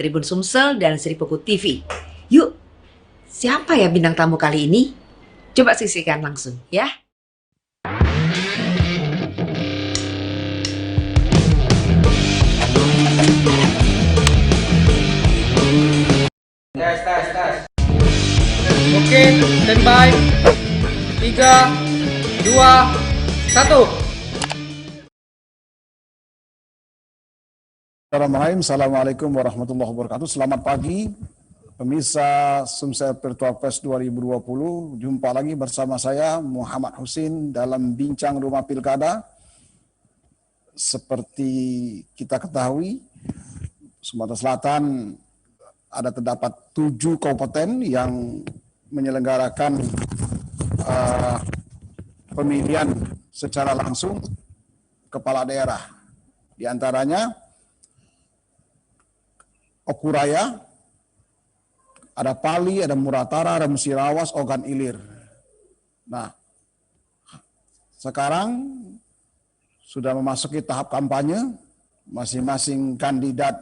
Tribun Sumsel dan Seripuku TV. Yuk, siapa ya bintang tamu kali ini? Coba saksikan langsung ya. Tes, tes, tes. Oke, standby. 3, 2, 1. Assalamualaikum warahmatullahi wabarakatuh. Selamat pagi, pemirsa Sumsel Virtual Fest 2020. Jumpa lagi bersama saya Muhammad Husin dalam Bincang Rumah Pilkada. Seperti kita ketahui, Sumatera Selatan terdapat 7 kabupaten yang menyelenggarakan pemilihan secara langsung kepala daerah. Di antaranya Okuraya, ada Pali, ada Muratara, ada Musirawas, Ogan Ilir. Nah, sekarang sudah memasuki tahap kampanye, masing-masing kandidat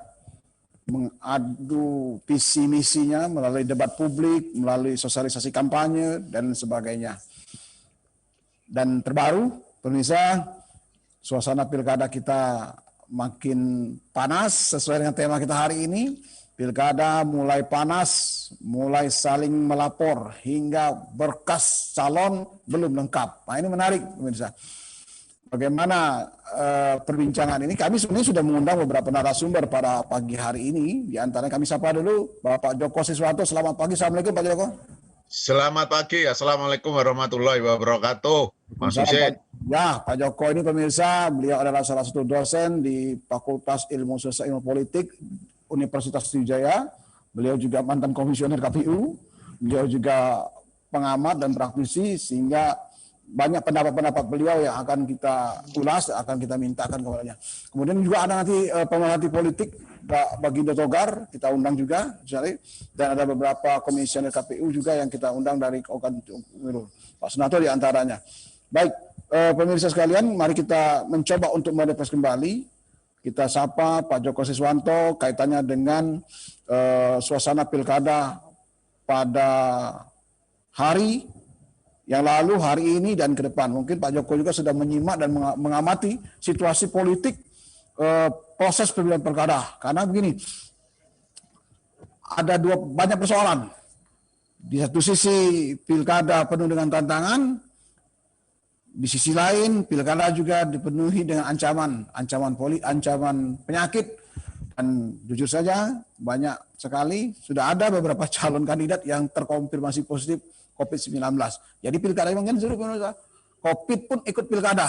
mengadu visi misinya melalui debat publik, melalui sosialisasi kampanye, dan sebagainya. Dan terbaru, pemirsa, suasana pilkada kita makin panas sesuai dengan tema kita hari ini. Pilkada mulai panas, mulai saling melapor hingga berkas calon belum lengkap. Nah, ini menarik pemirsa. Bagaimana perbincangan ini? Kami sebenarnya sudah mengundang beberapa narasumber pada pagi hari ini. Di antaranya kami sapa dulu Bapak Joko Siswanto. Selamat pagi. Assalamualaikum Pak Joko. Selamat pagi, Assalamualaikum warahmatullahi wabarakatuh, Mas Husin. Ya, Pak Joko ini pemirsa, beliau adalah salah satu dosen di Fakultas Ilmu Sosial Ilmu Politik Universitas Sriwijaya. Beliau juga mantan komisioner KPU, beliau juga pengamat dan praktisi, sehingga banyak pendapat-pendapat beliau yang akan kita ulas, akan kita mintakan kepadanya. Kemudian juga ada nanti pemerhati politik, Pak Baginda Togar, kita undang juga, dan ada beberapa komisioner KPU juga yang kita undang dari Ogan Ilir, Pak Sunato di antaranya. Baik, pemirsa sekalian, mari kita mencoba untuk merefresh kembali. Kita sapa Pak Joko Siswanto kaitannya dengan suasana pilkada pada hari yang lalu, hari ini, dan ke depan. Mungkin Pak Joko juga sudah menyimak dan mengamati situasi politik proses pemilihan pilkada. Karena begini, ada banyak persoalan. Di satu sisi pilkada penuh dengan tantangan, di sisi lain pilkada juga dipenuhi dengan ancaman penyakit. Dan jujur saja banyak sekali sudah ada beberapa calon kandidat yang terkonfirmasi positif COVID-19. Jadi pilkada memang seru, COVID pun ikut pilkada.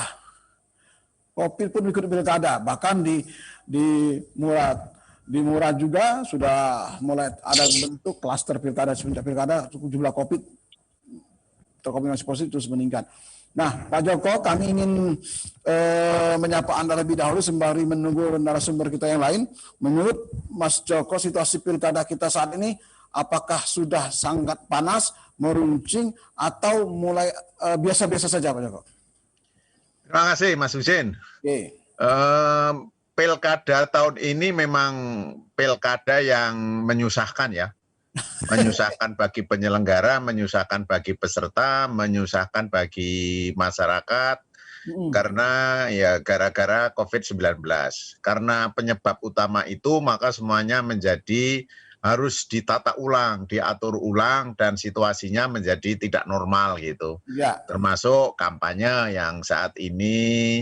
COVID pun ikut pilkada. Bahkan di Murad juga sudah mulai ada bentuk klaster pilkada, semenjak pilkada jumlah COVID terkonfirmasi positif terus meningkat. Nah, Pak Joko, kami ingin menyapa Anda lebih dahulu sembari menunggu narasumber kita yang lain. Menurut Mas Joko, situasi pilkada kita saat ini apakah sudah sangat panas, meruncing, atau mulai biasa-biasa saja, Pak Joko? Terima kasih, Mas Husin. Oke. Pilkada tahun ini memang pilkada yang menyusahkan ya. Menyusahkan bagi penyelenggara, menyusahkan bagi peserta, menyusahkan bagi masyarakat, karena ya gara-gara COVID-19. Karena penyebab utama itu, maka semuanya menjadi harus ditata ulang, diatur ulang, dan situasinya menjadi tidak normal gitu. Ya. Termasuk kampanye yang saat ini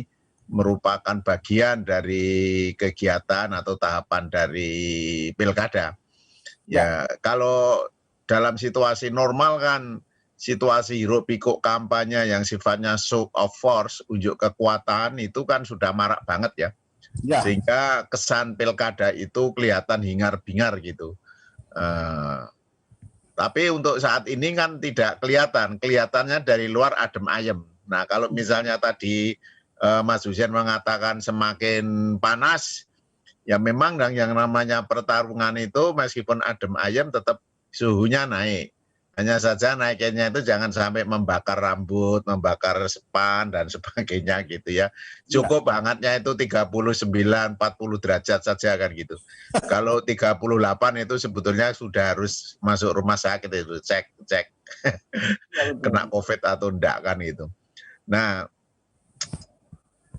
merupakan bagian dari kegiatan atau tahapan dari pilkada. Ya, kalau dalam situasi normal kan, situasi hiruk pikuk kampanye yang sifatnya show of force, unjuk kekuatan, itu kan sudah marak banget ya. Ya. Sehingga kesan pilkada itu kelihatan hingar-bingar gitu. Tapi untuk saat ini kan tidak kelihatan, kelihatannya dari luar adem ayem. Nah, kalau misalnya tadi Mas Husin mengatakan semakin panas, ya memang yang namanya pertarungan itu meskipun adem ayem tetap suhunya naik. Hanya saja naiknya itu jangan sampai membakar rambut, membakar span dan sebagainya gitu ya. Cukup hangatnya itu 39, 40 derajat saja kan gitu. Kalau 38 itu sebetulnya sudah harus masuk rumah sakit itu, cek kena COVID atau enggak kan gitu. Nah,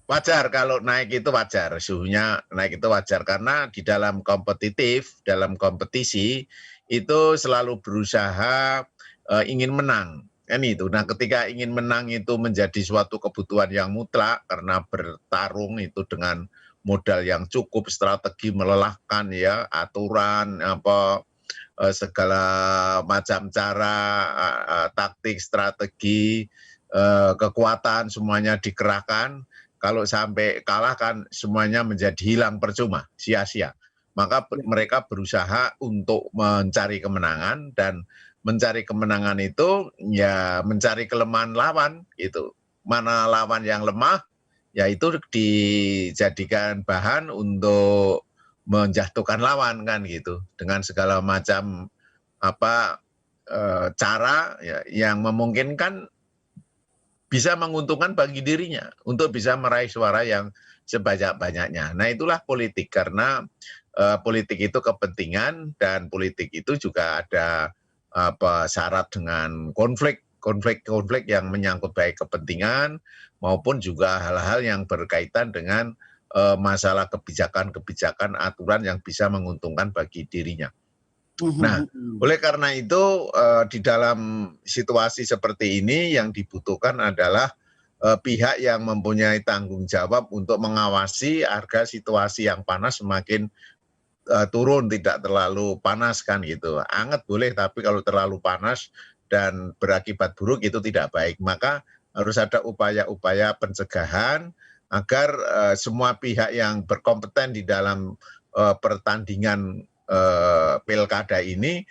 wajar kalau naik itu wajar, suhunya naik itu wajar karena di dalam dalam kompetisi itu selalu berusaha ingin menang kan itu. Nah, ketika ingin menang itu menjadi suatu kebutuhan yang mutlak karena bertarung itu dengan modal yang cukup, strategi melelahkan ya, aturan segala macam cara, taktik, strategi, kekuatan semuanya dikerahkan. Kalau sampai kalah kan semuanya menjadi hilang percuma, sia-sia. Maka mereka berusaha untuk mencari kemenangan, dan mencari kemenangan itu ya mencari kelemahan lawan gitu. Mana lawan yang lemah, ya itu dijadikan bahan untuk menjatuhkan lawan kan gitu. Dengan segala macam cara ya, yang memungkinkan bisa menguntungkan bagi dirinya untuk bisa meraih suara yang sebanyak-banyaknya. Nah, itulah politik, karena politik itu kepentingan, dan politik itu juga ada syarat dengan konflik yang menyangkut baik kepentingan maupun juga hal-hal yang berkaitan dengan masalah kebijakan-kebijakan, aturan yang bisa menguntungkan bagi dirinya. Nah, oleh karena itu di dalam situasi seperti ini yang dibutuhkan adalah pihak yang mempunyai tanggung jawab untuk mengawasi agar situasi yang panas semakin turun, tidak terlalu panas kan gitu. Anget boleh, tapi kalau terlalu panas dan berakibat buruk itu tidak baik. Maka harus ada upaya-upaya pencegahan agar semua pihak yang berkompeten di dalam pertandingan pilkada ini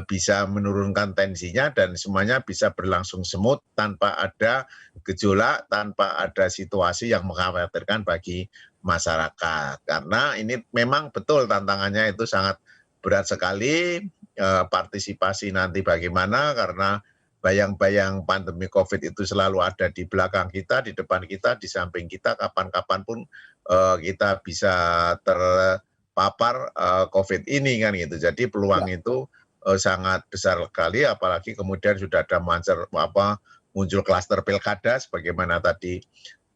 bisa menurunkan tensinya dan semuanya bisa berlangsung smooth tanpa ada gejolak, tanpa ada situasi yang mengkhawatirkan bagi masyarakat. Karena ini memang betul tantangannya itu sangat berat sekali, partisipasi nanti bagaimana, karena bayang-bayang pandemi COVID itu selalu ada di belakang kita, di depan kita, di samping kita, kapan-kapan pun kita bisa terpapar COVID ini kan gitu. Jadi peluang itu sangat besar sekali, apalagi kemudian sudah ada muncul klaster pilkada sebagaimana tadi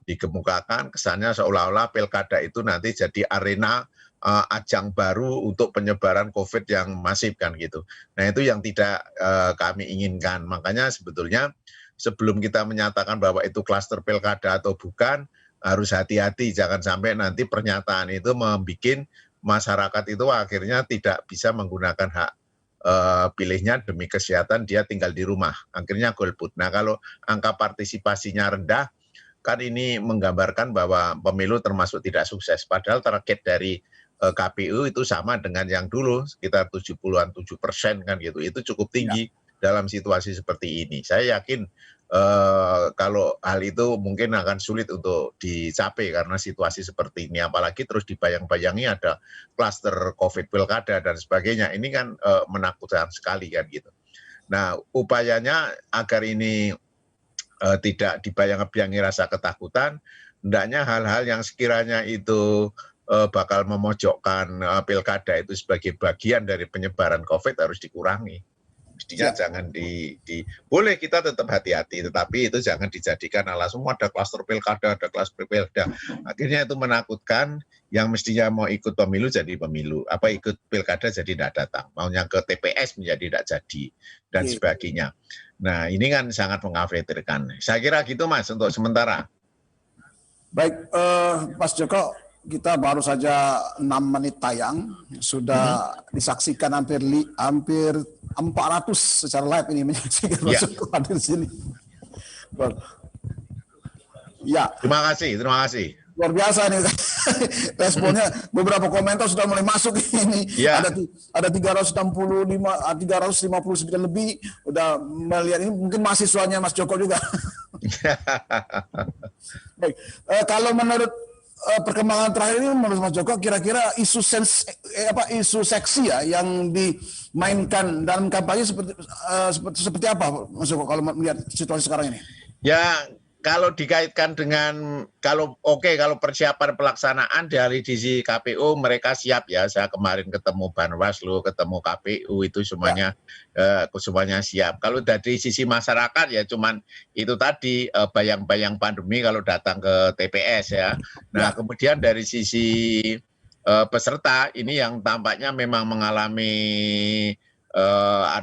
dikemukakan, kesannya seolah-olah pilkada itu nanti jadi arena ajang baru untuk penyebaran COVID yang masif kan gitu. Nah, itu yang tidak kami inginkan. Makanya sebetulnya sebelum kita menyatakan bahwa itu klaster pilkada atau bukan, harus hati-hati, jangan sampai nanti pernyataan itu membuat masyarakat itu akhirnya tidak bisa menggunakan hak pilihnya demi kesehatan, dia tinggal di rumah, akhirnya golput. Nah, kalau angka partisipasinya rendah, kan ini menggambarkan bahwa pemilu termasuk tidak sukses. Padahal target dari KPU itu sama dengan yang dulu, sekitar 70% kan gitu. Itu cukup tinggi dalam situasi seperti ini. Saya yakin kalau hal itu mungkin akan sulit untuk dicapai karena situasi seperti ini. Apalagi terus dibayang-bayangi ada klaster COVID pilkada dan sebagainya. Ini kan menakutkan sekali kan gitu. Nah, upayanya agar ini tidak dibayang-bayangi rasa ketakutan, hendaknya hal-hal yang sekiranya itu bakal memojokkan pilkada itu sebagai bagian dari penyebaran COVID harus dikurangi. Mestinya jangan boleh kita tetap hati-hati, tetapi itu jangan dijadikan alasan semua ada klaster pilkada, ada klaster pilkada. Akhirnya itu menakutkan, yang mestinya mau ikut pemilu jadi pemilu, ikut pilkada jadi tidak datang, maunya ke TPS menjadi tidak jadi, dan sebagainya. Nah, ini kan sangat mengkhawatirkan. Saya kira gitu Mas untuk sementara. Baik, Mas Joko, kita baru saja 6 menit tayang, sudah disaksikan hampir 400 secara live ini menyaksikan Mas Joko hadir di sini. Ya. Terima kasih. Luar biasa nih responnya, beberapa komentar sudah mulai masuk ini. Ya. Ada 359 lebih udah melihat ini, mungkin mahasiswanya Mas Joko juga. Baik, kalau menurut perkembangan terakhir ini menurut Mas Joko kira-kira isu seksi ya yang dimainkan dalam kampanye seperti apa Mas Joko kalau melihat situasi sekarang ini? Ya, kalau dikaitkan dengan kalau persiapan pelaksanaan dari sisi KPU mereka siap ya. Saya kemarin ketemu Banwaslu, ketemu KPU itu semuanya semuanya siap. Kalau dari sisi masyarakat ya cuman itu tadi bayang-bayang pandemi kalau datang ke TPS ya. Nah, kemudian dari sisi peserta ini yang tampaknya memang mengalami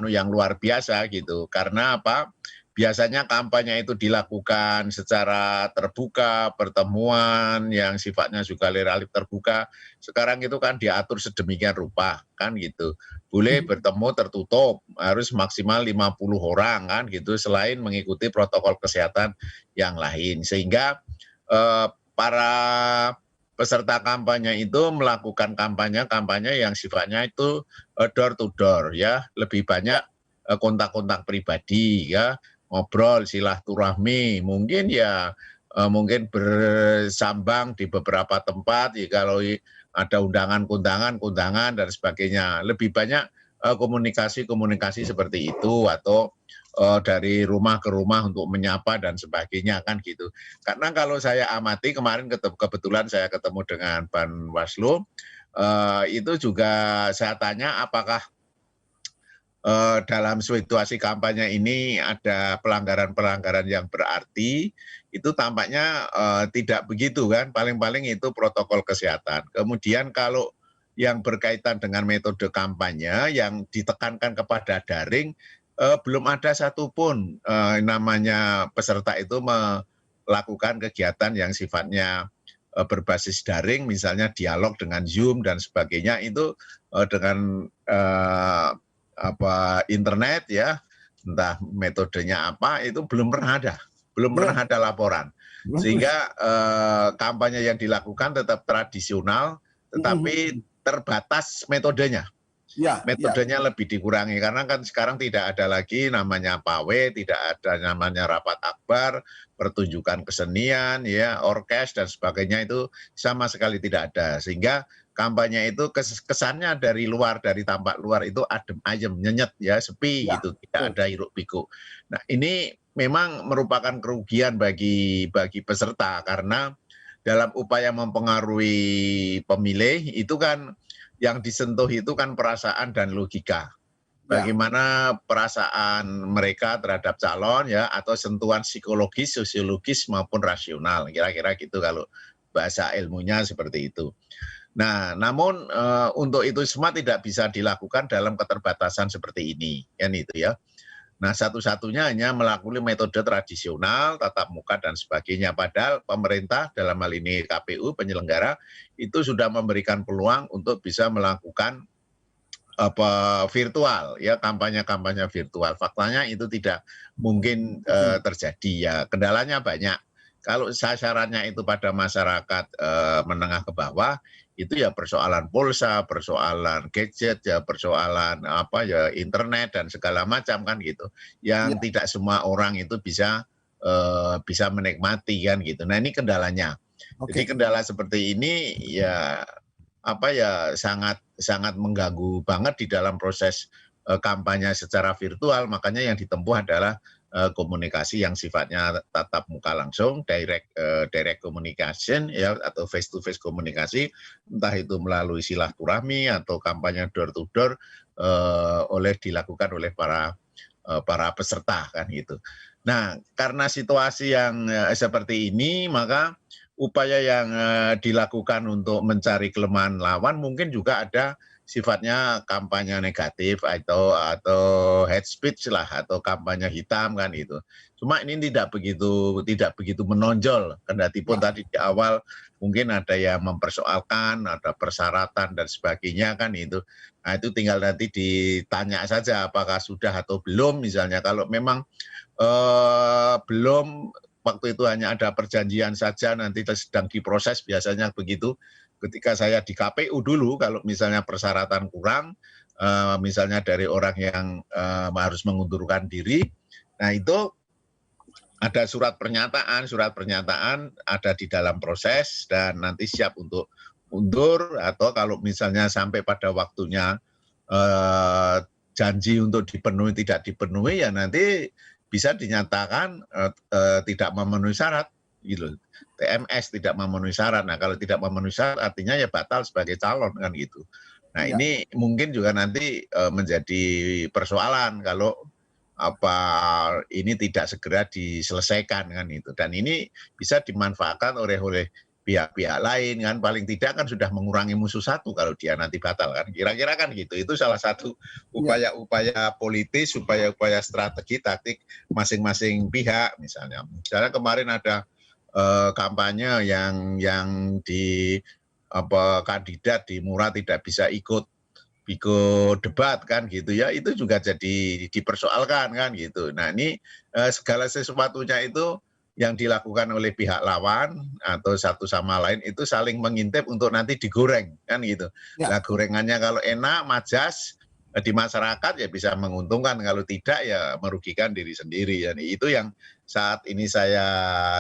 yang luar biasa gitu. Karena apa? Biasanya kampanye itu dilakukan secara terbuka, pertemuan yang sifatnya juga relatif terbuka. Sekarang itu kan diatur sedemikian rupa, kan gitu. Boleh bertemu tertutup, harus maksimal 50 orang kan gitu, selain mengikuti protokol kesehatan yang lain. Sehingga para peserta kampanye itu melakukan kampanye yang sifatnya itu door to door ya, lebih banyak kontak-kontak pribadi ya. Ngobrol, silaturahmi, mungkin mungkin bersambang di beberapa tempat, ya kalau ada undangan dan sebagainya. Lebih banyak komunikasi seperti itu atau dari rumah ke rumah untuk menyapa dan sebagainya kan gitu. Karena kalau saya amati kemarin kebetulan saya ketemu dengan Banwaslu, itu juga saya tanya apakah dalam situasi kampanye ini ada pelanggaran-pelanggaran yang berarti, itu tampaknya tidak begitu kan, paling-paling itu protokol kesehatan. Kemudian kalau yang berkaitan dengan metode kampanye yang ditekankan kepada daring, belum ada satupun namanya peserta itu melakukan kegiatan yang sifatnya berbasis daring, misalnya dialog dengan Zoom dan sebagainya, itu dengan internet ya, entah metodenya apa, itu belum pernah ada laporan. Sehingga kampanye yang dilakukan tetap tradisional, tetapi terbatas metodenya. Metodenya lebih dikurangi karena kan sekarang tidak ada lagi namanya pawe, tidak ada namanya rapat akbar, pertunjukan kesenian, ya, orkes dan sebagainya, itu sama sekali tidak ada. Sehingga kampanye itu kesannya dari luar, dari tampak luar itu adem ayem, nyenyet ya, sepi gitu, tidak ada hiruk pikuk. Nah, ini memang merupakan kerugian bagi peserta karena dalam upaya mempengaruhi pemilih itu kan yang disentuh itu kan perasaan dan logika. Bagaimana perasaan mereka terhadap calon ya, atau sentuhan psikologis, sosiologis maupun rasional, kira-kira gitu kalau bahasa ilmunya seperti itu. Nah, namun untuk itu semua tidak bisa dilakukan dalam keterbatasan seperti ini, kan itu ya. Nah, satu-satunya hanya melalui metode tradisional, tatap muka dan sebagainya. Padahal pemerintah dalam hal ini KPU penyelenggara itu sudah memberikan peluang untuk bisa melakukan virtual ya, kampanye virtual. Faktanya itu tidak mungkin terjadi ya. Kendalanya banyak. Kalau sasarannya itu pada masyarakat menengah ke bawah, itu ya persoalan pulsa, persoalan gadget, ya persoalan internet dan segala macam kan gitu. Yang tidak semua orang itu bisa menikmati kan gitu. Nah, ini kendalanya. Jadi kendala seperti ini ya sangat mengganggu banget di dalam proses kampanye secara virtual. Makanya yang ditempuh adalah komunikasi yang sifatnya tatap muka langsung, direct communication ya, atau face to face komunikasi, entah itu melalui silaturahmi atau kampanye door to door dilakukan oleh para peserta kan gitu. Nah, karena situasi yang seperti ini, maka upaya yang dilakukan untuk mencari kelemahan lawan mungkin juga ada sifatnya kampanye negatif atau hate speech lah, atau kampanye hitam kan itu. Cuma ini tidak begitu menonjol, kendati pun tadi di awal mungkin ada yang mempersoalkan, ada persyaratan dan sebagainya kan itu. Nah, itu tinggal nanti ditanya saja apakah sudah atau belum, misalnya kalau memang belum, waktu itu hanya ada perjanjian saja, nanti sedang diproses, biasanya begitu. Ketika saya di KPU dulu, kalau misalnya persyaratan kurang, misalnya dari orang yang harus mengundurkan diri, nah itu ada surat pernyataan ada di dalam proses dan nanti siap untuk mundur, atau kalau misalnya sampai pada waktunya janji untuk dipenuhi tidak dipenuhi, ya nanti bisa dinyatakan tidak memenuhi syarat gitu. TMS tidak memenuhi syarat. Nah, kalau tidak memenuhi syarat artinya ya batal sebagai calon kan gitu. Nah, ini mungkin juga nanti menjadi persoalan kalau ini tidak segera diselesaikan kan itu, dan ini bisa dimanfaatkan oleh pihak-pihak lain kan, paling tidak kan sudah mengurangi musuh satu kalau dia nanti batal kan, kira-kira kan gitu. Itu salah satu upaya-upaya politis, upaya-upaya strategi taktik masing-masing pihak. Misalnya kemarin ada kampanye yang di kandidat di Murah tidak bisa ikut debat kan gitu ya, itu juga jadi dipersoalkan kan gitu. Nah, ini segala sesuatunya itu yang dilakukan oleh pihak lawan atau satu sama lain itu saling mengintip untuk nanti digoreng kan gitu. Nah, gorengannya kalau enak, majas di masyarakat ya bisa menguntungkan, kalau tidak ya merugikan diri sendiri. Dan itu yang saat ini saya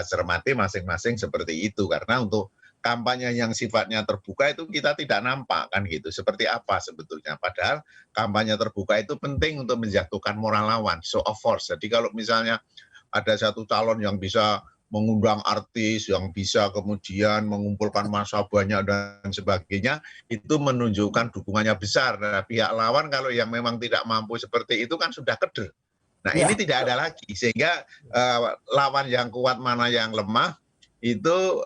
cermati masing-masing seperti itu, karena untuk kampanye yang sifatnya terbuka itu kita tidak nampak kan gitu, seperti apa sebetulnya. Padahal kampanye terbuka itu penting untuk menjatuhkan moral lawan, show of force. Jadi kalau misalnya ada satu calon yang bisa mengundang artis, yang bisa kemudian mengumpulkan massa banyak dan sebagainya, itu menunjukkan dukungannya besar. Nah, pihak lawan kalau yang memang tidak mampu seperti itu kan sudah keder. Nah, ini tidak ada lagi, sehingga lawan yang kuat mana yang lemah itu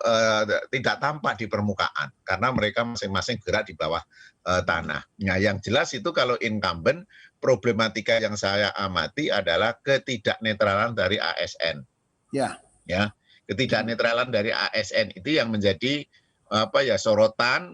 tidak tampak di permukaan karena mereka masing-masing gerak di bawah tanah. Nah, yang jelas itu kalau incumbent, problematika yang saya amati adalah ketidaknetralan dari ASN. Ya, ketidaknetralan dari ASN itu yang menjadi sorotan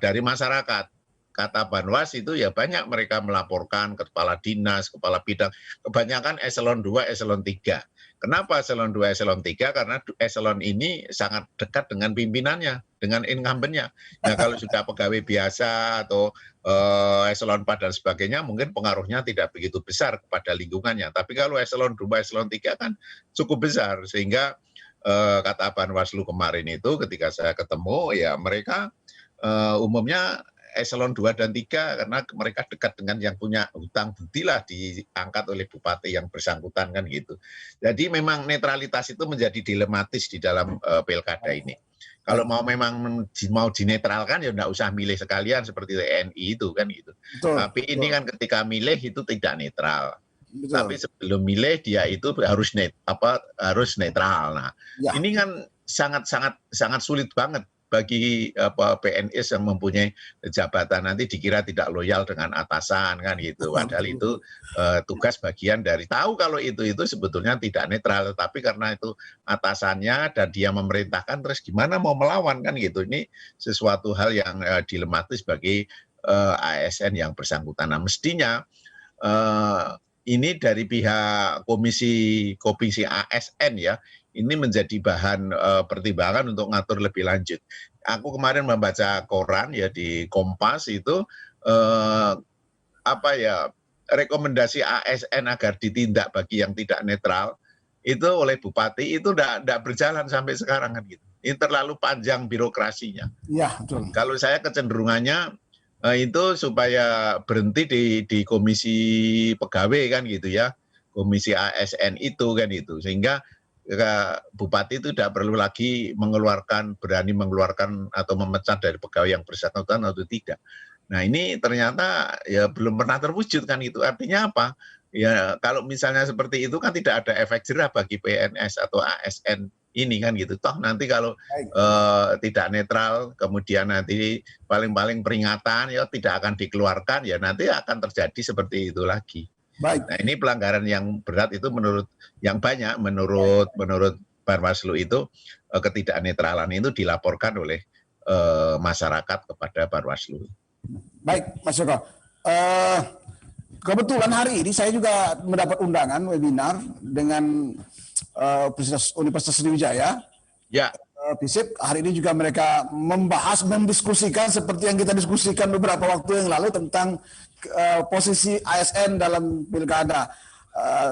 dari masyarakat. Kata Banwas itu ya banyak mereka melaporkan ke kepala dinas, kepala bidang, kebanyakan eselon 2, eselon 3. Kenapa eselon 2, eselon 3? Karena eselon ini sangat dekat dengan pimpinannya, dengan incumbent-nya. Nah, kalau sudah pegawai biasa atau eselon 4 dan sebagainya, mungkin pengaruhnya tidak begitu besar kepada lingkungannya. Tapi kalau eselon 2, eselon 3 kan cukup besar. Sehingga kata Banwaslu kemarin itu ketika saya ketemu, ya mereka umumnya eselon 2 dan 3 karena mereka dekat dengan yang punya hutang budi lah, diangkat oleh bupati yang bersangkutan kan gitu. Jadi memang netralitas itu menjadi dilematis di dalam pilkada ini. Kalau memang mau dinetralkan ya enggak usah milih sekalian seperti TNI itu kan gitu. Tapi ini kan ketika milih itu tidak netral. Tapi sebelum milih dia itu harus netral. Nah, ini kan sangat sulit banget bagi PNS yang mempunyai jabatan, nanti dikira tidak loyal dengan atasan kan gitu. Padahal itu tugas bagian dari tahu kalau itu sebetulnya tidak netral, tapi karena itu atasannya dan dia memerintahkan, terus gimana mau melawan kan gitu. Ini sesuatu hal yang dilematis bagi ASN yang bersangkutan. Nah, mestinya ini dari pihak komisi ASN ya, ini menjadi bahan pertimbangan untuk ngatur lebih lanjut. Aku kemarin membaca koran ya di Kompas itu rekomendasi ASN agar ditindak bagi yang tidak netral itu oleh bupati itu tidak berjalan sampai sekarang kan gitu. Ini terlalu panjang birokrasinya. Iya, betul. Kalau saya kecenderungannya itu supaya berhenti di komisi pegawai kan gitu ya, komisi ASN itu kan itu, sehingga bupati itu tidak perlu lagi berani mengeluarkan atau memecat dari pegawai yang bersangkutan atau tidak. Nah, ini ternyata ya belum pernah terwujud kan itu. Artinya apa? Ya kalau misalnya seperti itu kan tidak ada efek jerah bagi PNS atau ASN ini kan gitu. Toh nanti kalau tidak netral, kemudian nanti paling-paling peringatan ya tidak akan dikeluarkan, ya nanti akan terjadi seperti itu lagi. Baik. Nah, ini pelanggaran yang berat itu menurut Banwaslu itu ketidaknetralan itu dilaporkan oleh masyarakat kepada Banwaslu. Baik, Mas Joko. Kebetulan hari ini saya juga mendapat undangan webinar dengan Universitas Sriwijaya. Ya. FISIP. Hari ini juga mereka mendiskusikan seperti yang kita diskusikan beberapa waktu yang lalu tentang posisi ASN dalam pilkada.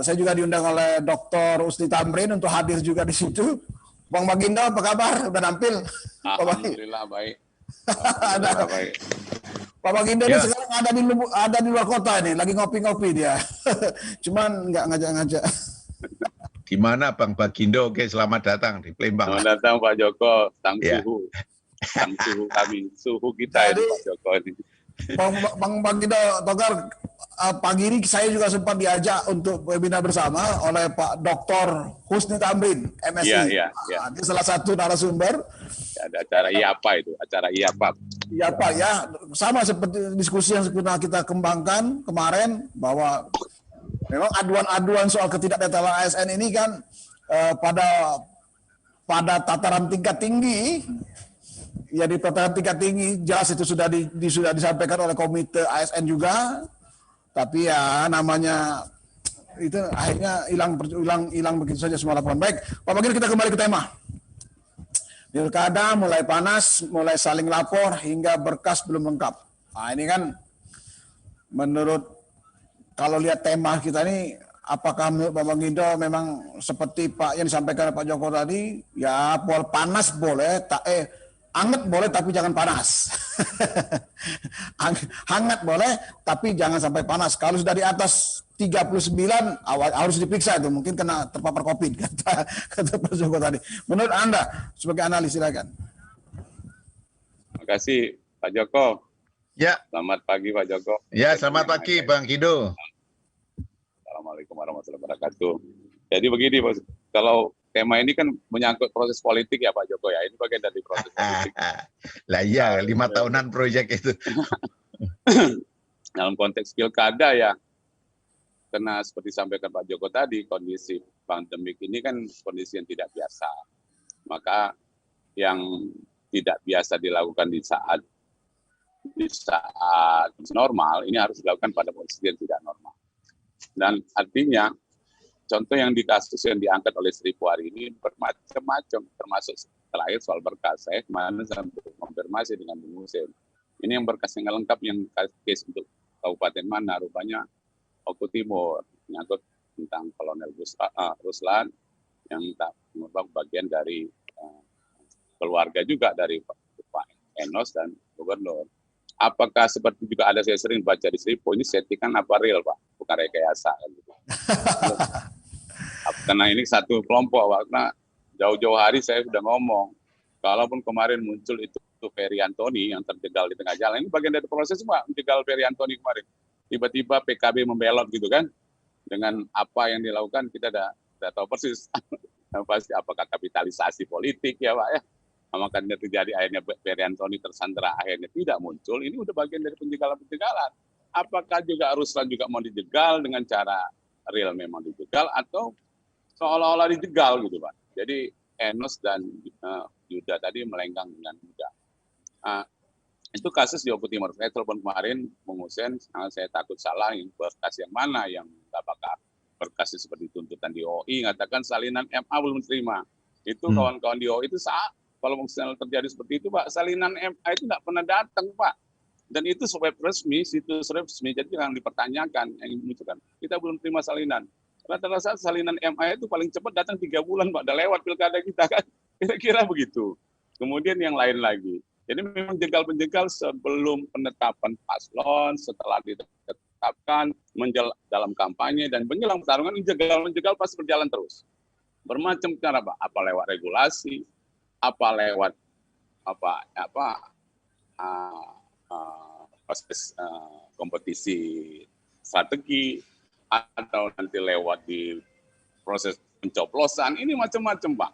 Saya juga diundang oleh Dr. Usni Tamrin untuk hadir juga di situ. Bang Bagindo, apa kabar? Udah nampil? Alhamdulillah baik. Ada. Baik. Pak Bagindo ini Ya. sekarang ada di luar kota ini, lagi ngopi-ngopi dia. Cuman nggak ngajak-ngajak. Gimana Bang Bagindo? Oke, selamat datang di Palembang. Selamat datang Pak Joko, tang Ya. suhu. Tang suhu kami, suhu kita ini Jadi- Pak Joko ini. Bang Bagindo Togar, pagi ini saya juga sempat diajak untuk webinar bersama oleh Pak Dr. Husni Tamrin, MSI. Iya. Dia salah satu narasumber. Ada acara IAPA itu, acara IAPA. Ya Pak ya, sama seperti diskusi yang pernah kita kembangkan kemarin bahwa memang aduan-aduan soal ketidaknetralan ASN ini kan pada tataran tingkat tinggi, ya di tataran tingkat tinggi jelas itu sudah disampaikan oleh komite ASN juga, tapi ya namanya itu akhirnya hilang begitu saja semua laporan. Baik, Pak Bagir, kita kembali ke tema. Pilkada mulai panas, mulai saling lapor hingga berkas belum lengkap. Nah ini kan menurut kalau lihat tema kita ini, apakah menurut Pak Bagindo memang seperti Pak yang disampaikan oleh Pak Joko tadi, ya panas boleh, hangat boleh tapi jangan panas. Hangat boleh tapi jangan sampai panas. Kalau sudah di atas 39 harus diperiksa itu, mungkin kena terpapar COVID kata Pak Joko tadi. Menurut Anda sebagai analis, silakan. Terima kasih Pak Joko. Ya, Selamat pagi Pak Joko. ya selamat pagi Bang Gindo. Assalamualaikum warahmatullahi wabarakatuh. Jadi begini, Bos. Kalau tema ini kan menyangkut proses politik ya Pak Joko ya. Ini bagian dari proses politik. Lah iya, 5 tahunan proyek itu. Dalam konteks pilkada ya, karena seperti disampaikan Pak Joko tadi, kondisi pandemik ini kan kondisi yang tidak biasa. Maka yang tidak biasa dilakukan di saat normal, ini harus dilakukan pada posisi yang tidak normal. Dan artinya, contoh yang di kasus yang diangkat oleh Seribu hari ini bermacam-macam, termasuk terakhir soal berkas. Saya kemarin sampai konfirmasi dengan Bung Hussein. Ini yang berkasnya nggak lengkap, yang case untuk Kabupaten mana, rupanya Oku Timur, menyangkut tentang Kolonel Ruslan, yang merupakan bagian dari keluarga juga dari Pak Enos dan Gubernur. Apakah seperti juga ada, saya sering baca di Seribu, ini settingan apa real Pak, bukan rekayasa kan gitu. Karena ini satu kelompok, karena jauh-jauh hari saya sudah ngomong, kalaupun kemarin muncul itu Ferry Antoni yang terjegal di tengah jalan, ini bagian dari proses semua, menjegal Ferry Antoni kemarin. Tiba-tiba PKB membelot gitu kan, dengan apa yang dilakukan kita tidak tahu persis. Pasti apakah kapitalisasi politik ya Pak ya, maka terjadi akhirnya Ferry Antoni tersandera akhirnya tidak muncul, ini udah bagian dari penjegalan-penjegalan. Apakah juga Ruslan juga mau dijegal dengan cara real memang dijegal atau seolah-olah dijegal gitu Pak. Jadi Enos dan Yuda tadi melenggang dengan mudah. Itu kasus di Oku Timur. Saya telepon kemarin Bung Hussein, saya takut salah, yang berkas yang mana yang apakah berkasnya seperti tuntutan di OI, ngatakan salinan MA belum terima. Itu kawan-kawan di OI itu saat kalau misalnya terjadi seperti itu Pak, salinan MA itu nggak pernah datang Pak. Dan itu web resmi, situs resmi, jadi jangan dipertanyakan yang dimunculkan. Kita belum terima salinan. Rata-rata salinan MA itu paling cepat datang 3 bulan Pak, udah lewat pilkada kita kan. Kira-kira begitu. Kemudian yang lain lagi. Jadi memang jegal-penjegal sebelum penetapan paslon, setelah ditetapkan, dalam kampanye, dan menjelang pertarungan, jegal-menjegal pasti berjalan terus. Bermacam cara Pak, apa lewat regulasi, apa lewat proses kompetisi strategi, atau nanti lewat di proses pencoblosan, ini macam-macam Pak.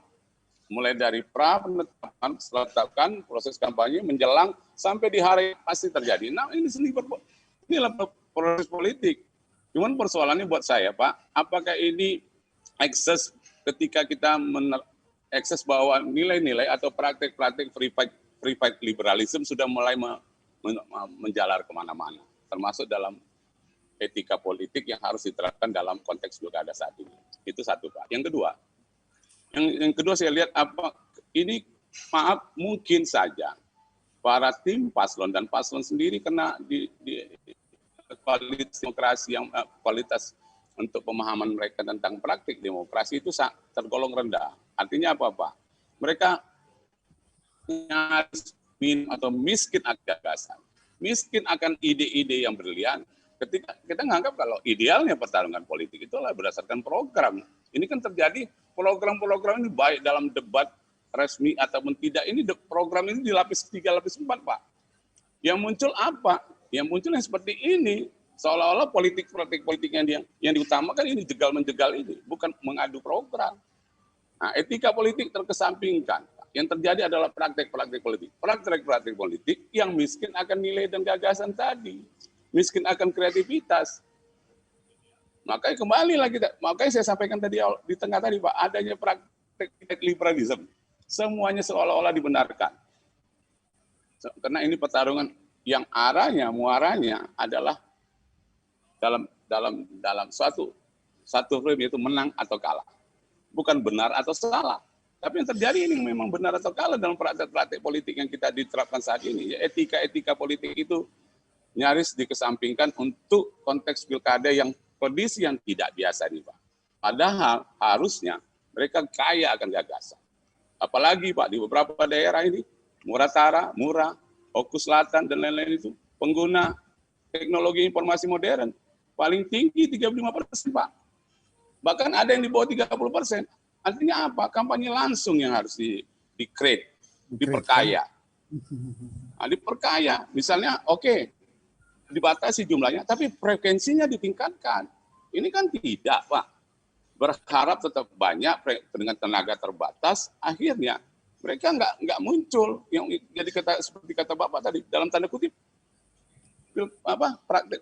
Mulai dari penetapan, setelah ditetapkan, proses kampanye, menjelang, sampai di hari pasti terjadi. Nah ini inilah proses politik. Cuman persoalannya buat saya Pak, apakah ini ekses ketika kita ekses bahwa nilai-nilai atau praktek-praktek free fight liberalism sudah mulai menjalar kemana-mana, termasuk dalam etika politik yang harus diterapkan dalam konteks pilkada saat ini. Itu satu Pak. Yang kedua saya lihat ini maaf mungkin saja para tim paslon dan paslon sendiri kena di kualitas demokrasi yang kualitas untuk pemahaman mereka tentang praktik demokrasi itu tergolong rendah. Artinya apa? Mereka nyaris atau miskin akan gagasan, miskin akan ide-ide yang brilian. Ketika kita menganggap kalau idealnya pertarungan politik itulah berdasarkan program. Ini kan terjadi program-program ini baik dalam debat resmi ataupun tidak. Ini program ini dilapis 3, lapis 4, Pak. Yang muncul apa? Yang muncul yang seperti ini. Seolah-olah politik yang diutamakan ini jegal-menjegal ini, bukan mengadu program. Nah, etika politik terkesampingkan. Yang terjadi adalah praktek-praktek politik. Praktek-praktek politik yang miskin akan nilai dan gagasan tadi. Miskin akan kreativitas. Makanya kembali lagi, makanya saya sampaikan tadi di tengah tadi, Pak, adanya praktek liberalisme. Semuanya seolah-olah dibenarkan. Karena ini pertarungan yang muaranya adalah dalam satu frame, yaitu menang atau kalah. Bukan benar atau salah. Tapi yang terjadi ini memang benar atau kalah dalam praktek-praktek politik yang kita diterapkan saat ini. Ya, etika-etika politik itu nyaris dikesampingkan untuk konteks pilkada yang kondisi yang tidak biasa nih, Pak. Padahal harusnya mereka kaya akan gagasan. Apalagi, Pak, di beberapa daerah ini, Muratara, Murah, Oku Selatan, dan lain-lain itu, pengguna teknologi informasi modern paling tinggi 35%, Pak. Bahkan ada yang di bawah 30%. Artinya apa? Kampanye langsung yang harus di-create, diperkaya. Nah, diperkaya. Misalnya, oke, dibatasi jumlahnya, tapi frekuensinya ditingkatkan. Ini kan tidak, Pak. Berharap tetap banyak dengan tenaga terbatas, akhirnya mereka nggak muncul. Yang jadi seperti kata Bapak tadi, dalam tanda kutip, praktek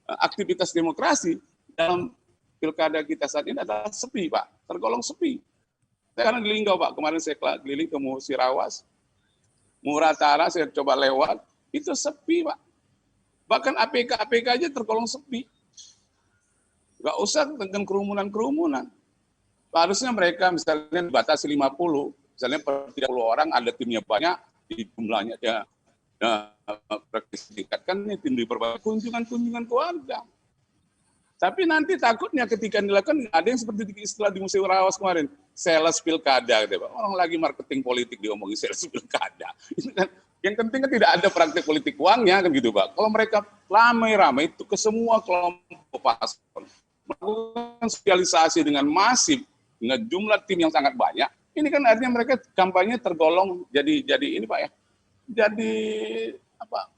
aktivitas demokrasi dalam pilkada kita saat ini adalah sepi, Pak, tergolong sepi. Saya kan di Linggau, Pak, kemarin saya keliling ke Musirawas, Muratara saya coba lewat, itu sepi, Pak. Bahkan APK aja tergolong sepi. Nggak usah dengan kerumunan. Harusnya mereka misalnya dibatasi 50, misalnya per 30 orang ada timnya banyak, di jumlahnya ditingkatkan, tim diperbanyak, kunjungan keluarga. Tapi nanti takutnya ketika dilakukan, ada yang seperti istilah di Museum Rawas kemarin, sales pilkada, gitu, Pak. Orang lagi marketing politik diomongin sales pilkada. Ini kan, yang penting kan tidak ada praktek politik uangnya, kan gitu, Pak. Kalau mereka ramai-ramai itu ke semua kelompok paslon, melakukan sosialisasi dengan masif, dengan jumlah tim yang sangat banyak, ini kan artinya mereka kampanye tergolong jadi ini, Pak, ya, jadi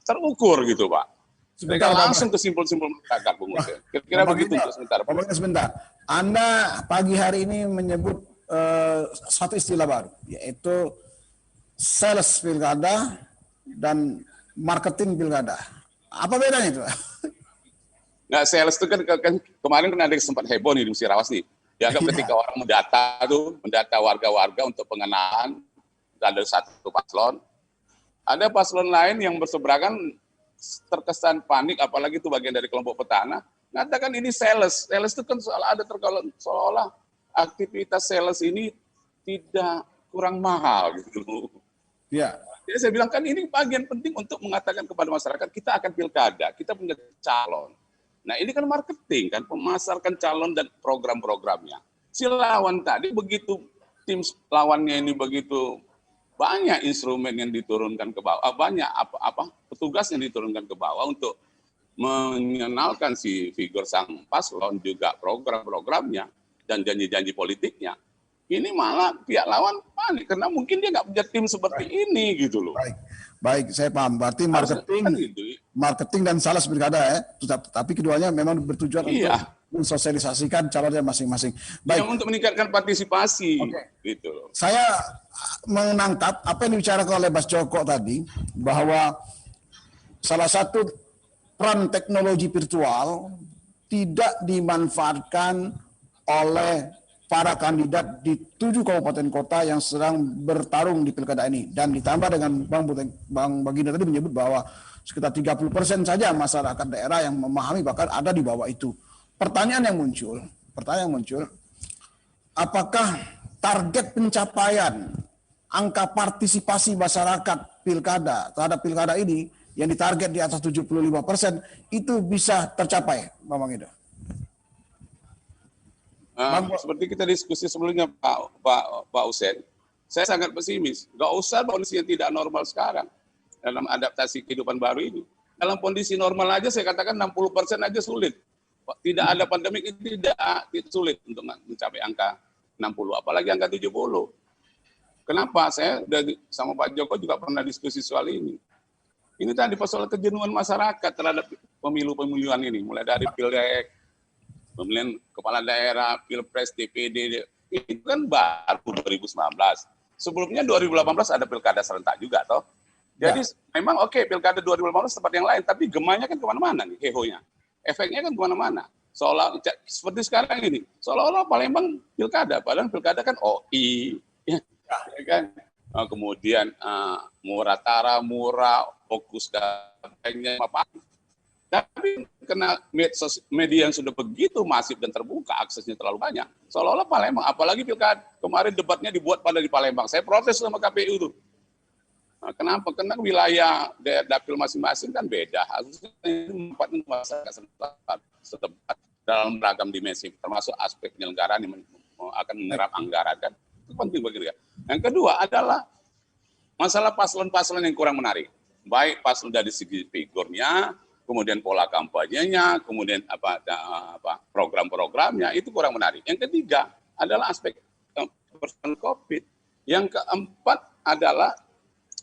terukur gitu, Pak. Mereka langsung ke simpul-simpul masyarakat, Bung Ute. Kira-kira begitu untuk sebentar. Anda pagi hari ini menyebut satu istilah baru, yaitu sales pilkada dan marketing pilkada. Apa bedanya itu? Nggak, sales itu kan kemarin kan ada yang sempat heboh nih di Musirawas nih. Dianggap ketika orang mendata warga-warga untuk pengenalan, ada satu paslon. Ada paslon lain yang berseberangan terkesan panik, apalagi itu bagian dari kelompok petana, mengatakan ini sales. Sales itu kan seolah-olah aktivitas sales ini tidak kurang mahal gitu. Ya. Jadi saya bilang kan ini bagian penting untuk mengatakan kepada masyarakat kita akan pilkada, kita punya calon. Nah ini kan marketing kan, memasarkan calon dan program-programnya. Si lawan tadi begitu tim lawannya ini begitu banyak instrumen yang diturunkan ke bawah, banyak petugas yang diturunkan ke bawah untuk mengenalkan si figur sang paslon, juga program-programnya dan janji-janji politiknya. Ini malah pihak lawan panik karena mungkin dia nggak punya tim seperti ini gitu loh. Baik, saya paham. Berarti marketing dan sales pilkada ya, tapi keduanya memang bertujuan untuk mensosialisasikan calonnya masing-masing. Baik, untuk meningkatkan partisipasi. Gitu loh. Saya menangkap apa yang dibicarakan oleh Mas Joko tadi, bahwa salah satu peran teknologi virtual tidak dimanfaatkan oleh para kandidat di 7 kabupaten kota yang sedang bertarung di pilkada ini. Dan ditambah dengan Bang Baginda tadi menyebut bahwa sekitar 30% saja masyarakat daerah yang memahami, bahkan ada di bawah itu. Pertanyaan yang muncul, apakah target pencapaian angka partisipasi masyarakat pilkada terhadap pilkada ini yang ditarget di atas 75% itu bisa tercapai, Bang Baginda? Seperti kita diskusi sebelumnya Pak Usen, saya sangat pesimis. Gak usah kondisi yang tidak normal sekarang dalam adaptasi kehidupan baru ini. Dalam kondisi normal aja saya katakan 60% aja sulit. Tidak ada pandemik itu tidak sulit untuk mencapai angka 60, apalagi angka 70. Kenapa? Saya sama Pak Joko juga pernah diskusi soal ini. Ini tadi soal kejenuhan masyarakat terhadap pemilu-pemiluan ini, mulai dari Pileg, pemilihan kepala daerah, Pilpres, DPD, itu kan baru 2019. Sebelumnya 2018 ada pilkada serentak juga, toh. Jadi memang oke, pilkada 2018 tempat yang lain, tapi gemanya kan kemana-mana nih, hehonya. Efeknya kan kemana-mana. Seperti sekarang ini, seolah-olah Palembang pilkada, padahal pilkada kan OI, ya kan. Kemudian Muratara, Murah, fokus katanya apa. Tapi karena media yang sudah begitu masif dan terbuka, aksesnya terlalu banyak, seolah-olah Palembang, apalagi pilkada kemarin debatnya dibuat pada di Palembang. Saya protes sama KPU tuh. Nah, kenapa? Karena wilayah dapil masing-masing kan beda. Harusnya tempatnya masyarakat setempat dalam beragam dimensi, termasuk aspek penyelenggaraan yang akan menyerap anggaran kan. Itu penting bagi dia. Yang kedua adalah masalah paslon-paslon yang kurang menarik. Baik paslon dari segi figurnya, kemudian pola kampanyenya, kemudian program-programnya itu kurang menarik. Yang ketiga adalah aspek persoalan COVID. Yang keempat adalah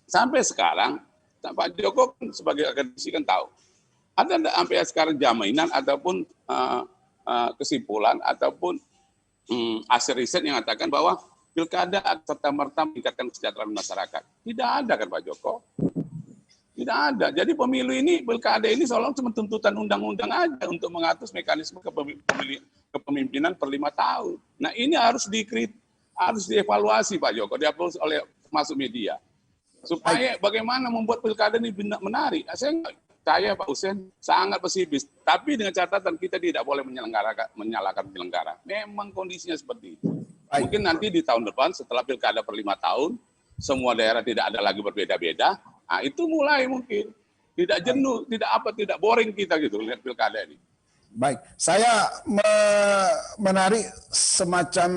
sampai sekarang Pak Joko sebagai akademisi kan tahu ada sampai sekarang jaminan ataupun kesimpulan ataupun hasil riset yang mengatakan bahwa pilkada serta-merta meningkatkan kesejahteraan masyarakat. Tidak ada kan Pak Joko? Tidak ada. Jadi pemilu ini, pilkada ini seolah cuma tuntutan undang-undang aja untuk mengatur mekanisme kepemimpinan per 5 tahun. Nah ini harus dievaluasi Pak Joko, dievaluasi oleh masuk media. Supaya bagaimana membuat pilkada ini menarik. Saya Pak Usen sangat pesimis. Tapi dengan catatan kita tidak boleh menyalahkan penyelenggara. Memang kondisinya seperti itu. Mungkin nanti di tahun depan setelah pilkada per 5 tahun, semua daerah tidak ada lagi berbeda-beda. Nah, itu mulai mungkin tidak jenuh, tidak boring kita gitu lihat pilkada ini. Baik, saya menarik semacam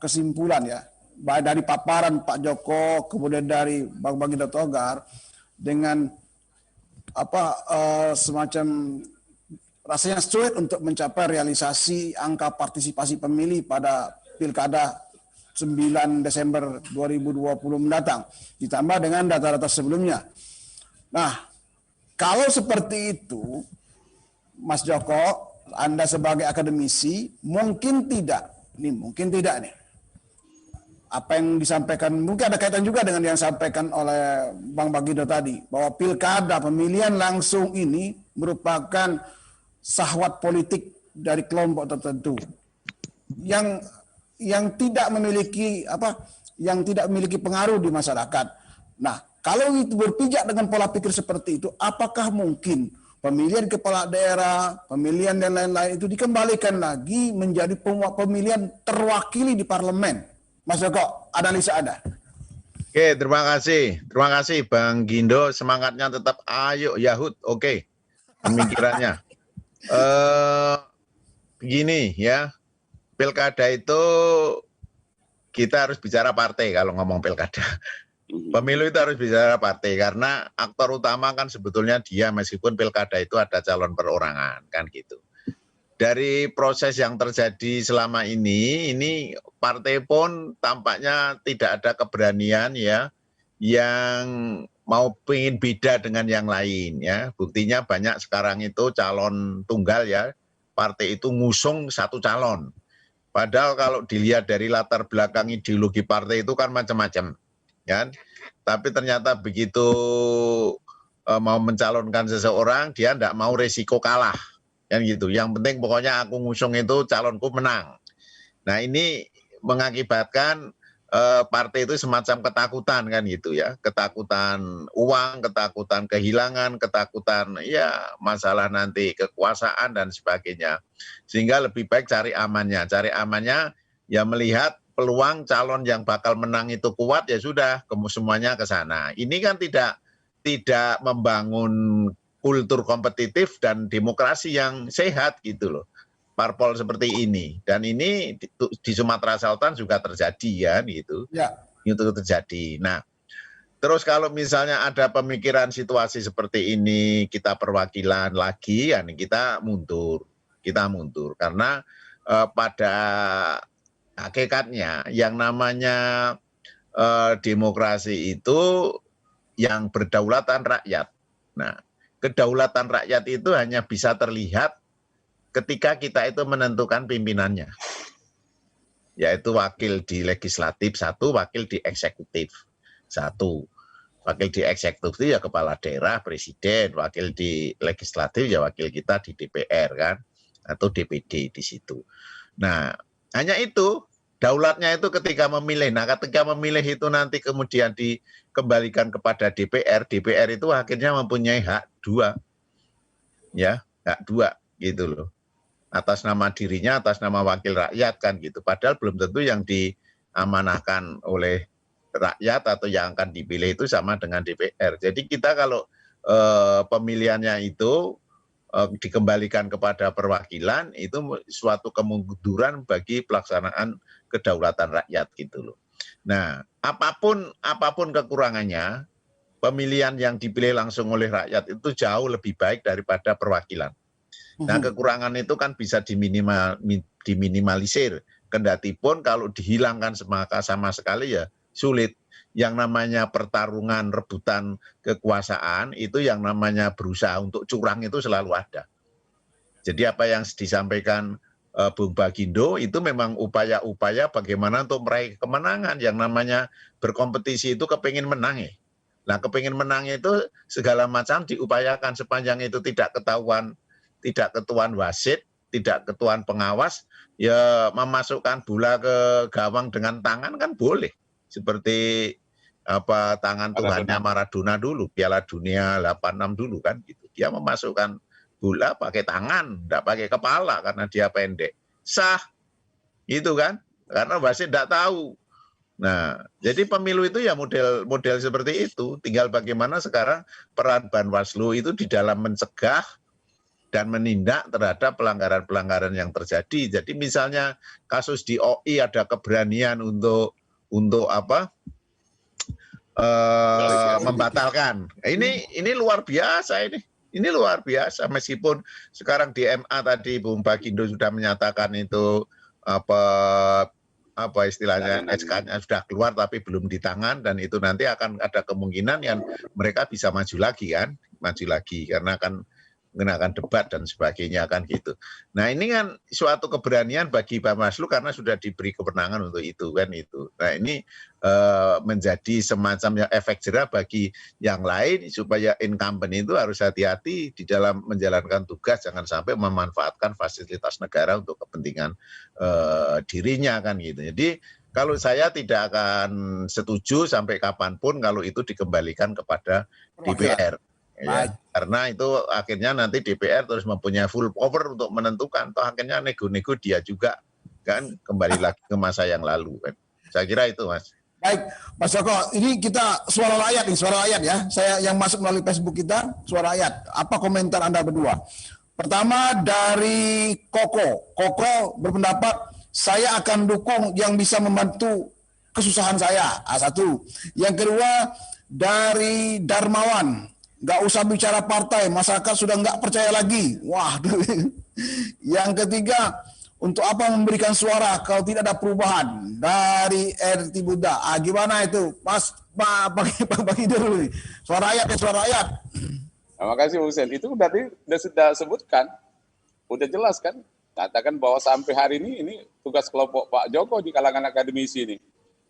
kesimpulan ya, baik dari paparan Pak Joko, kemudian dari Bang Baginda Togar dengan semacam rasanya sulit untuk mencapai realisasi angka partisipasi pemilih pada pilkada 9 Desember 2020 mendatang, ditambah dengan data-data sebelumnya. Nah, kalau seperti itu, Mas Joko, Anda sebagai akademisi, mungkin tidak nih. Apa yang disampaikan, mungkin ada kaitan juga dengan yang disampaikan oleh Bang Baginda tadi, bahwa pilkada pemilihan langsung ini merupakan syahwat politik dari kelompok tertentu yang tidak memiliki pengaruh di masyarakat. Nah, kalau itu berpijak dengan pola pikir seperti itu, apakah mungkin pemilihan kepala daerah, pemilihan dan lain-lain itu dikembalikan lagi menjadi pemilihan terwakili di parlemen? Mas Joko, analisa Anda. Oke, terima kasih Bang Gindo, semangatnya tetap ayo Yahud. Oke, pemikirannya. Begini ya. Pilkada itu kita harus bicara partai kalau ngomong pilkada. Pemilu itu harus bicara partai karena aktor utama kan sebetulnya dia, meskipun pilkada itu ada calon perorangan kan gitu. Dari proses yang terjadi selama ini partai pun tampaknya tidak ada keberanian ya yang mau pengen beda dengan yang lain ya. Buktinya banyak sekarang itu calon tunggal ya, partai itu ngusung satu calon. Padahal kalau dilihat dari latar belakang ideologi partai itu kan macam-macam, kan? Tapi ternyata begitu mau mencalonkan seseorang, dia tidak mau resiko kalah, kan gitu. Yang penting pokoknya aku ngusung itu calonku menang. Nah ini mengakibatkan partai itu semacam ketakutan kan gitu ya, ketakutan uang, ketakutan kehilangan, ketakutan ya masalah nanti kekuasaan dan sebagainya. Sehingga lebih baik cari amannya ya melihat peluang calon yang bakal menang itu kuat ya sudah, semuanya ke sana. Ini kan tidak membangun kultur kompetitif dan demokrasi yang sehat gitu loh. parpol seperti ini. Dan ini di Sumatera Selatan juga terjadi kan gitu. Ya. Itu terjadi. Nah, terus kalau misalnya ada pemikiran situasi seperti ini, kita perwakilan lagi, ya kita mundur. Kita mundur karena pada hakikatnya yang namanya demokrasi itu yang berdaulatan rakyat. Nah, kedaulatan rakyat itu hanya bisa terlihat ketika kita itu menentukan pimpinannya. Yaitu wakil di legislatif satu, wakil di eksekutif satu. Wakil di eksekutif itu ya kepala daerah, presiden, wakil di legislatif ya wakil kita di DPR kan, atau DPD di situ. Nah, hanya itu. Daulatnya itu ketika memilih. Nah, ketika memilih itu nanti kemudian dikembalikan kepada DPR. DPR itu akhirnya mempunyai hak dua. Ya, hak dua gitu loh. Atas nama dirinya, atas nama wakil rakyat kan gitu. Padahal belum tentu yang diamanahkan oleh rakyat atau yang akan dipilih itu sama dengan DPR. Jadi kita kalau pemilihannya itu dikembalikan kepada perwakilan, itu suatu kemunduran bagi pelaksanaan kedaulatan rakyat gitu loh. Nah, apapun kekurangannya, pemilihan yang dipilih langsung oleh rakyat itu jauh lebih baik daripada perwakilan. Nah, kekurangan itu kan bisa diminimalisir. Kendatipun kalau dihilangkan sama sekali ya sulit. Yang namanya pertarungan, rebutan kekuasaan, itu yang namanya berusaha untuk curang itu selalu ada. Jadi apa yang disampaikan Bung Bagindo itu memang upaya-upaya bagaimana untuk meraih kemenangan. Yang namanya berkompetisi itu kepingin menang ya. Nah, kepingin menang itu segala macam diupayakan sepanjang itu tidak ketuan wasit, tidak ketuan pengawas, ya memasukkan bola ke gawang dengan tangan kan boleh. Seperti tangan Tuhannya Maradona dulu, Piala Dunia 86 dulu kan gitu. Dia memasukkan bola pakai tangan, tidak pakai kepala karena dia pendek. Sah. Gitu kan? Karena wasit tidak tahu. Nah, jadi pemilu itu ya model seperti itu. Tinggal bagaimana sekarang peran Bawaslu itu di dalam mencegah dan menindak terhadap pelanggaran-pelanggaran yang terjadi. Jadi misalnya kasus di OI ada keberanian untuk membatalkan. Ini luar biasa ini. Ini luar biasa meskipun sekarang di MA tadi Bung Bagindo sudah menyatakan itu apa istilahnya SK-nya sudah keluar tapi belum di tangan dan itu nanti akan ada kemungkinan yang mereka bisa maju lagi karena akan mengenakan debat dan sebagainya kan gitu. Nah, ini kan suatu keberanian bagi Bawaslu karena sudah diberi kewenangan untuk itu kan itu. Nah, ini menjadi semacam efek jerah bagi yang lain supaya incumbent itu harus hati-hati di dalam menjalankan tugas, jangan sampai memanfaatkan fasilitas negara untuk kepentingan dirinya kan gitu. Jadi kalau saya tidak akan setuju sampai kapanpun kalau itu dikembalikan kepada DPR. Ya, karena itu akhirnya nanti DPR terus mempunyai full power untuk menentukan. Toh akhirnya nego-nego dia juga kan kembali lagi ke masa yang lalu kan. Saya kira itu Mas. Baik, Mas Joko, ini kita suara rakyat ya. Saya yang masuk melalui Facebook kita, suara rakyat. Apa komentar Anda berdua? Pertama dari Koko. Koko berpendapat saya akan dukung yang bisa membantu kesusahan saya. Satu. Yang kedua dari Darmawan. Nggak usah bicara partai, masyarakat sudah nggak percaya lagi. Wah, yang ketiga, untuk apa memberikan suara kalau tidak ada perubahan dari RT Buddha? Gimana itu, Mas? Bagi dulu, suara rakyat. Terima kasih, Bung Sen. Itu berarti sudah sebutkan, udah jelas kan? Katakan bahwa sampai hari ini tugas kelompok Pak Joko di kalangan akademisi ini.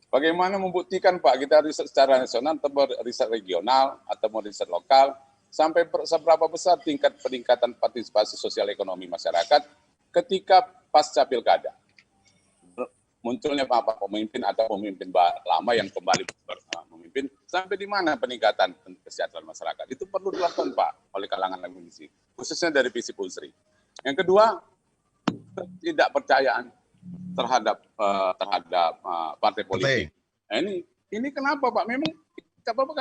Bagaimana membuktikan Pak, kita riset secara nasional atau riset regional atau riset lokal, sampai seberapa besar tingkat peningkatan partisipasi sosial ekonomi masyarakat ketika pasca pilkada. Munculnya apa pemimpin atau pemimpin lama yang kembali memimpin, sampai di mana peningkatan kesejahteraan masyarakat. Itu perlu dilakukan Pak oleh kalangan akademisi, khususnya dari visi Pusri. Yang kedua, ketidakpercayaan terhadap partai politik. Nah, ini kenapa Pak? Memang Bapak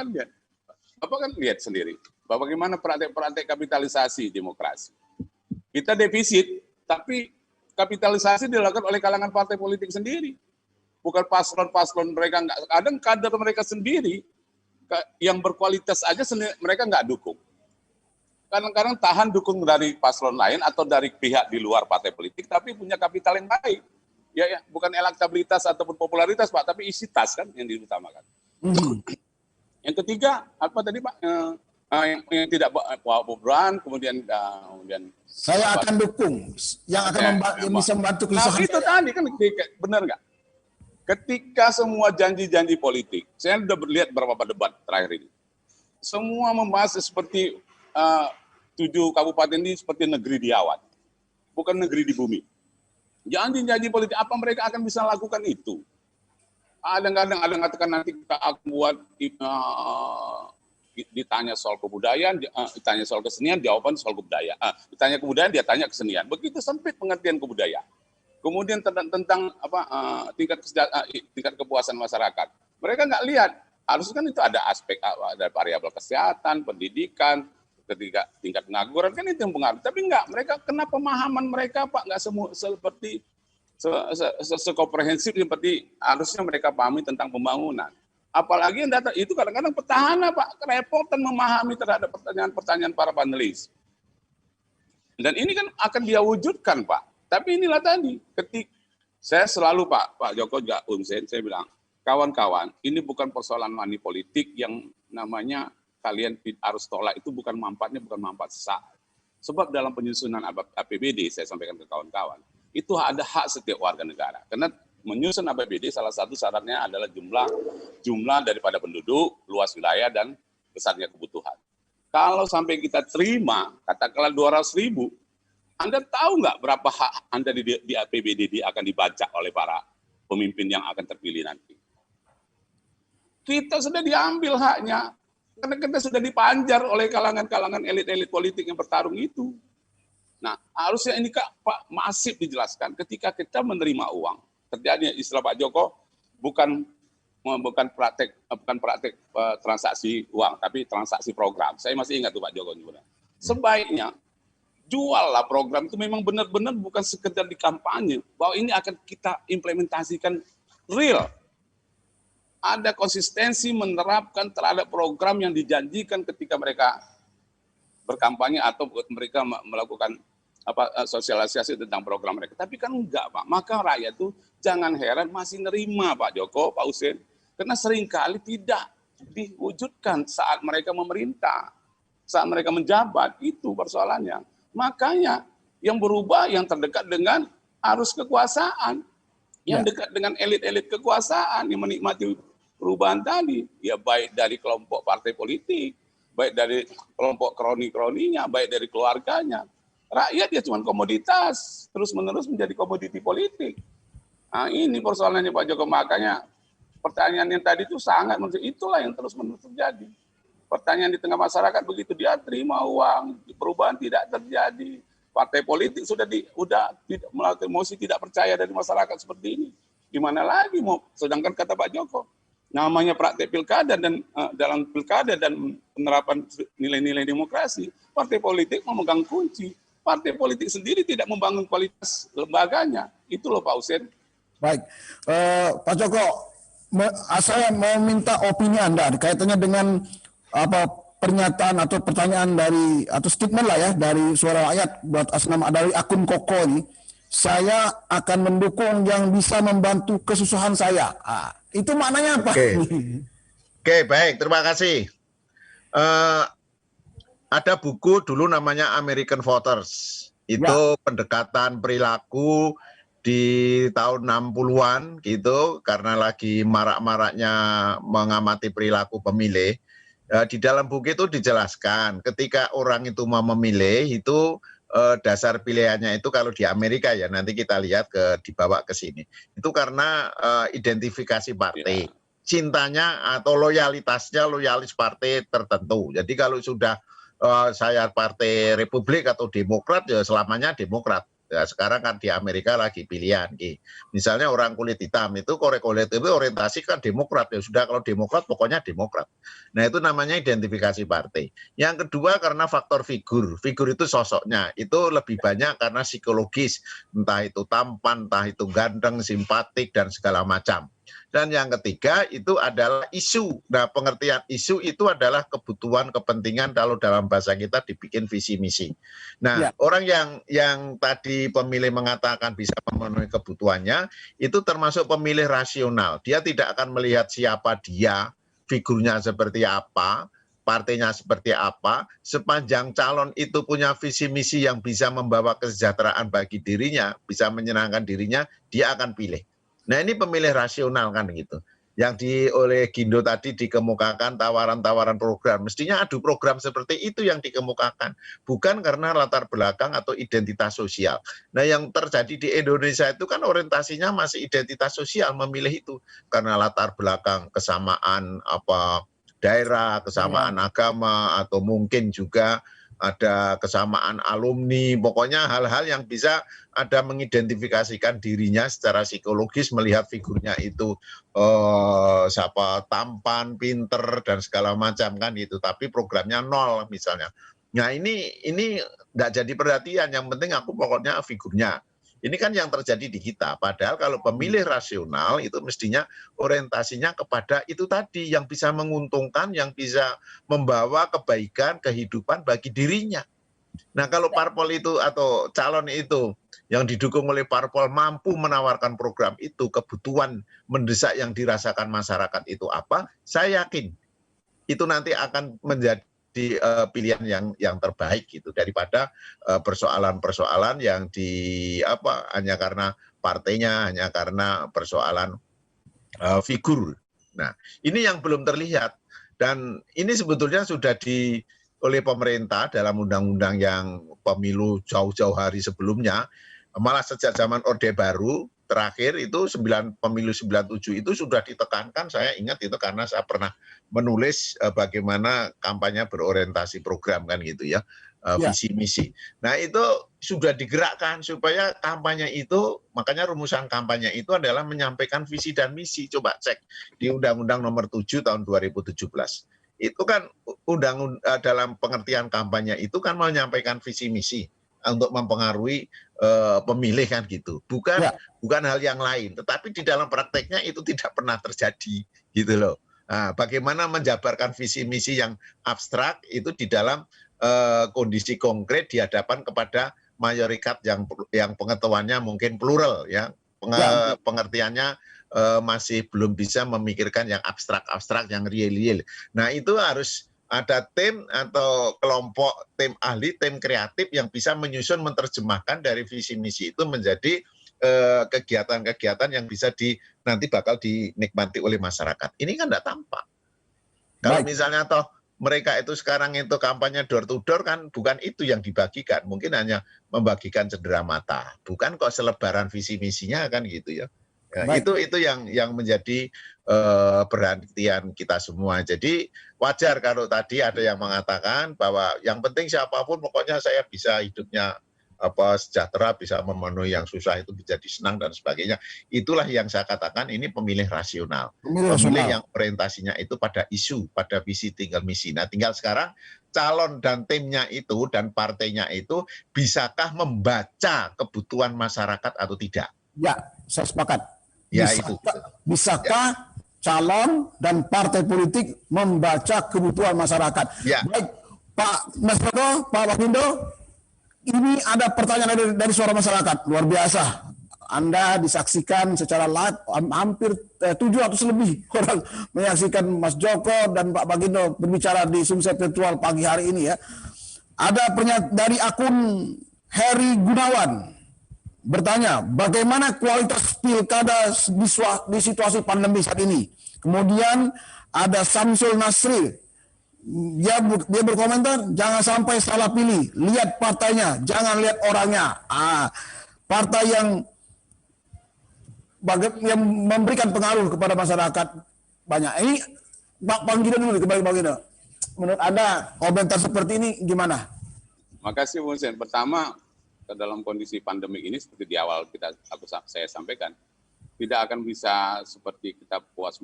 kan lihat sendiri bagaimana praktek-praktek kapitalisasi demokrasi. Kita defisit, tapi kapitalisasi dilakukan oleh kalangan partai politik sendiri. Bukan paslon-paslon mereka, nggak, kadang kader mereka sendiri yang berkualitas aja mereka nggak dukung. Kadang-kadang tahan dukung dari paslon lain atau dari pihak di luar partai politik, tapi punya kapital yang baik. Ya, bukan elektabilitas ataupun popularitas, Pak, tapi isi tas kan yang diutamakan. Yang ketiga, apa tadi, Pak? Yang tidak beban, kemudian saya akan dukung yang akan yang bisa membantu kesusahan. Nah, itu tadi kan benar nggak? Ketika semua janji-janji politik, saya sudah lihat beberapa debat terakhir ini, semua membahas seperti 7 kabupaten ini seperti negeri di awan, bukan negeri di bumi. Janji-janji politik, apa mereka akan bisa lakukan itu? Kadang-kadang ada mengatakan nanti kita akan buat, ditanya soal kebudayaan, ditanya soal kesenian, jawaban soal kebudayaan. Ditanya kebudayaan, dia tanya kesenian. Begitu sempit pengertian kebudayaan. Kemudian tentang tingkat kepuasan masyarakat. Mereka nggak lihat. Harusnya kan itu ada aspek ada variabel kesehatan, pendidikan, ketika tingkat pengangguran kan itu yang pengaruh. Tapi enggak, mereka kena pemahaman mereka, Pak, enggak semua seperti sekomprehensif seperti harusnya mereka pahami tentang pembangunan. Apalagi yang datang itu kadang-kadang petahana, Pak, kerepotan memahami terhadap pertanyaan-pertanyaan para panelis. Dan ini kan akan dia wujudkan, Pak. Tapi inilah tadi, saya selalu Pak Joko juga saya bilang, kawan-kawan, ini bukan persoalan money politik yang namanya kalian harus tolak, itu bukan manfaat sesaat. Sebab dalam penyusunan APBD, saya sampaikan ke kawan-kawan, itu ada hak setiap warga negara. Karena menyusun APBD salah satu syaratnya adalah jumlah daripada penduduk, luas wilayah, dan besarnya kebutuhan. Kalau sampai kita terima, katakanlah 200.000, Anda tahu nggak berapa hak Anda di APBD akan dibaca oleh para pemimpin yang akan terpilih nanti? Kita sudah diambil haknya. Karena kita sudah dipanjar oleh kalangan-kalangan elit-elit politik yang bertarung itu. Nah, harusnya ini Pak masif dijelaskan. Ketika kita menerima uang, terjadi istilah Pak Joko bukan praktek transaksi uang, tapi transaksi program. Saya masih ingat tuh Pak Joko juga. Sebaiknya juallah program itu memang benar-benar bukan sekedar di kampanye, bahwa ini akan kita implementasikan real. Ada konsistensi menerapkan terhadap program yang dijanjikan ketika mereka berkampanye atau mereka melakukan sosialisasi tentang program mereka. Tapi kan enggak, Pak. Maka rakyat itu jangan heran masih nerima Pak Joko, Pak Hussein, karena seringkali tidak diwujudkan saat mereka memerintah, saat mereka menjabat, itu persoalannya. Makanya yang berubah yang terdekat dengan arus kekuasaan, yang dekat dengan elit-elit kekuasaan yang menikmati perubahan tadi, ya baik dari kelompok partai politik, baik dari kelompok kroni-kroninya, baik dari keluarganya. Rakyat ya cuma komoditas, terus-menerus menjadi komoditi politik. Nah ini persoalannya Pak Joko, makanya pertanyaan yang tadi itu sangat, itulah yang terus-menerus terjadi. Pertanyaan di tengah masyarakat begitu dia terima uang, perubahan tidak terjadi. Partai politik sudah tidak melakukan emosi tidak percaya dari masyarakat seperti ini. Gimana lagi mau? Sedangkan kata Pak Joko, namanya praktek pilkada dan dalam pilkada dan penerapan nilai-nilai demokrasi, partai politik memegang kunci. Partai politik sendiri tidak membangun kualitas lembaganya. Itu loh Pak Hussein. Baik, Pak Joko, saya mau minta opini Anda kaitannya dengan pernyataan atau pertanyaan dari atau statement lah ya dari Suara Rakyat buat dari akun Koko ini. Saya akan mendukung yang bisa membantu kesusahan saya. Itu maknanya apa? Oke, baik, terima kasih. Ada buku dulu namanya American Voters. Itu pendekatan perilaku di tahun 60-an gitu, karena lagi marak-maraknya mengamati perilaku pemilih. Di dalam buku itu dijelaskan ketika orang itu mau memilih itu dasar pilihannya itu kalau di Amerika ya nanti kita lihat dibawa ke sini. Itu karena identifikasi partai, cintanya atau loyalitasnya loyalis partai tertentu. Jadi kalau sudah saya partai Republik atau Demokrat ya selamanya Demokrat. Ya, sekarang kan di Amerika lagi pilihan. Misalnya orang kulit hitam itu kulit itu orientasi kan Demokrat. Ya sudah, kalau Demokrat pokoknya Demokrat. Nah itu namanya identifikasi partai. Yang kedua karena faktor figur. Figur itu sosoknya. Itu lebih banyak karena psikologis. Entah itu tampan, entah itu ganteng, simpatik, dan segala macam. Dan yang ketiga itu adalah isu. Nah, pengertian isu itu adalah kebutuhan, kepentingan kalau dalam bahasa kita dibikin visi misi. Nah, orang yang tadi pemilih mengatakan bisa memenuhi kebutuhannya, itu termasuk pemilih rasional. Dia tidak akan melihat siapa dia, figurnya seperti apa, partainya seperti apa, sepanjang calon itu punya visi misi yang bisa membawa kesejahteraan bagi dirinya, bisa menyenangkan dirinya, dia akan pilih. Nah ini pemilih rasional kan gitu. Yang oleh Gindo tadi dikemukakan tawaran-tawaran program. Mestinya adu program seperti itu yang dikemukakan. Bukan karena latar belakang atau identitas sosial. Nah yang terjadi di Indonesia itu kan orientasinya masih identitas sosial memilih itu. Karena latar belakang kesamaan daerah, kesamaan agama, atau mungkin juga ada kesamaan alumni, pokoknya hal-hal yang bisa ada mengidentifikasikan dirinya secara psikologis, melihat figurnya itu siapa tampan, pinter, dan segala macam kan itu, tapi programnya nol misalnya. Nah ini nggak jadi perhatian, yang penting aku pokoknya figurnya. Ini kan yang terjadi di kita, padahal kalau pemilih rasional itu mestinya orientasinya kepada itu tadi, yang bisa menguntungkan, yang bisa membawa kebaikan, kehidupan bagi dirinya. Nah kalau parpol itu atau calon itu yang didukung oleh parpol mampu menawarkan program itu, kebutuhan mendesak yang dirasakan masyarakat itu apa, saya yakin itu nanti akan menjadi pilihan yang terbaik gitu, daripada persoalan-persoalan yang hanya karena partainya, hanya karena persoalan figur. Nah, ini yang belum terlihat, dan ini sebetulnya sudah oleh pemerintah dalam undang-undang yang pemilu jauh-jauh hari sebelumnya, malah sejak zaman Orde Baru terakhir itu pemilu 97 itu sudah ditekankan. Saya ingat itu karena saya pernah menulis bagaimana kampanye berorientasi program kan gitu ya, visi misi. Nah itu sudah digerakkan supaya kampanye itu, makanya rumusan kampanye itu adalah menyampaikan visi dan misi. Coba cek di Undang-Undang Nomor 7 tahun 2017. Itu kan dalam pengertian kampanye itu kan menyampaikan visi misi untuk mempengaruhi pemilih kan gitu, bukan hal yang lain. Tetapi di dalam prakteknya itu tidak pernah terjadi gitu loh. Nah, bagaimana menjabarkan visi misi yang abstrak itu di dalam kondisi konkret di hadapan kepada mayoritas yang pengetahuannya mungkin plural ya, pengertiannya masih belum bisa memikirkan yang abstrak-abstrak, yang real. Nah itu harus ada tim atau kelompok tim ahli, tim kreatif yang bisa menyusun, menerjemahkan dari visi misi itu menjadi kegiatan-kegiatan yang bisa nanti bakal dinikmati oleh masyarakat. Ini kan tidak tampak. Kalau misalnya toh mereka itu sekarang itu kampanye door to door kan bukan itu yang dibagikan, mungkin hanya membagikan cenderamata, bukan kok selebaran visi misinya kan gitu ya. Itu yang menjadi perhatian kita semua. Jadi wajar kalau tadi ada yang mengatakan bahwa yang penting siapapun pokoknya saya bisa hidupnya sejahtera, bisa memenuhi yang susah itu menjadi senang dan sebagainya. Itulah yang saya katakan ini pemilih rasional. Pemilih yang orientasinya itu pada isu, pada visi tinggal misi. Nah tinggal sekarang calon dan timnya itu dan partainya itu bisakah membaca kebutuhan masyarakat atau tidak? Ya, saya sepakat. Ya, itu. Bisakah calon dan partai politik membaca kebutuhan masyarakat? Ya. Baik, Pak Mas Joko, Pak Bagindo, ini ada pertanyaan dari suara masyarakat, luar biasa. Anda disaksikan secara live, hampir 700 lebih orang menyaksikan Mas Joko dan Pak Bagindo berbicara di Sumsep Virtual pagi hari ini ya. Ada pernyataan dari akun Heri Gunawan. Bertanya, bagaimana kualitas pilkada di situasi pandemi saat ini? Kemudian ada Samsul Nasri, dia berkomentar, jangan sampai salah pilih, lihat partainya, jangan lihat orangnya. Partai yang memberikan pengaruh kepada masyarakat banyak. Ini Pak Bagindo dulu, kembali Bagindo. Menurut Anda komentar seperti ini gimana? Makasih Bung Sen. Pertama, dalam kondisi pandemi ini seperti di awal saya sampaikan, tidak akan bisa seperti kita puas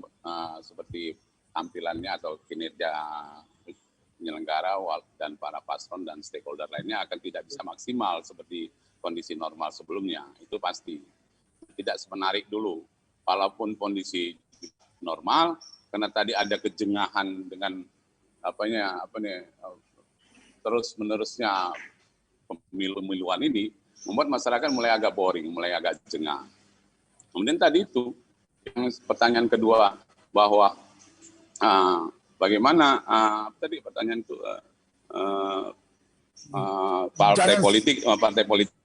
seperti tampilannya atau kinerja penyelenggara dan para paslon dan stakeholder lainnya akan tidak bisa maksimal seperti kondisi normal sebelumnya. Itu pasti tidak semenarik dulu, walaupun kondisi normal, karena tadi ada kejengahan dengan terus menerusnya pemilu-pemiluan ini membuat masyarakat mulai agak boring, mulai agak jengah. Kemudian tadi itu yang pertanyaan kedua bahwa bagaimana tadi pertanyaan itu partai politik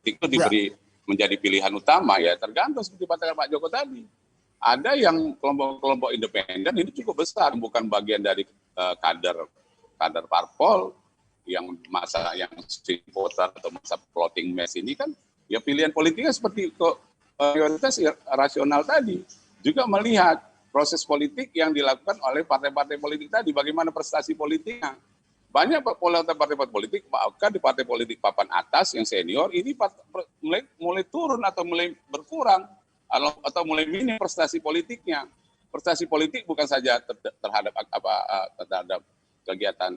itu diberi menjadi pilihan utama, ya tergantung seperti katakan Pak Joko tadi. Ada yang kelompok-kelompok independen ini cukup besar, bukan bagian dari kader parpol yang swing voter atau masa plotting mass ini kan, ya pilihan politiknya seperti prioritas rasional tadi. Juga melihat proses politik yang dilakukan oleh partai-partai politik tadi, bagaimana prestasi politiknya. Banyak partai politik, bahkan di partai politik papan atas yang senior, ini mulai turun atau mulai berkurang, atau mulai minim prestasi politiknya. Prestasi politik bukan saja terhadap kegiatan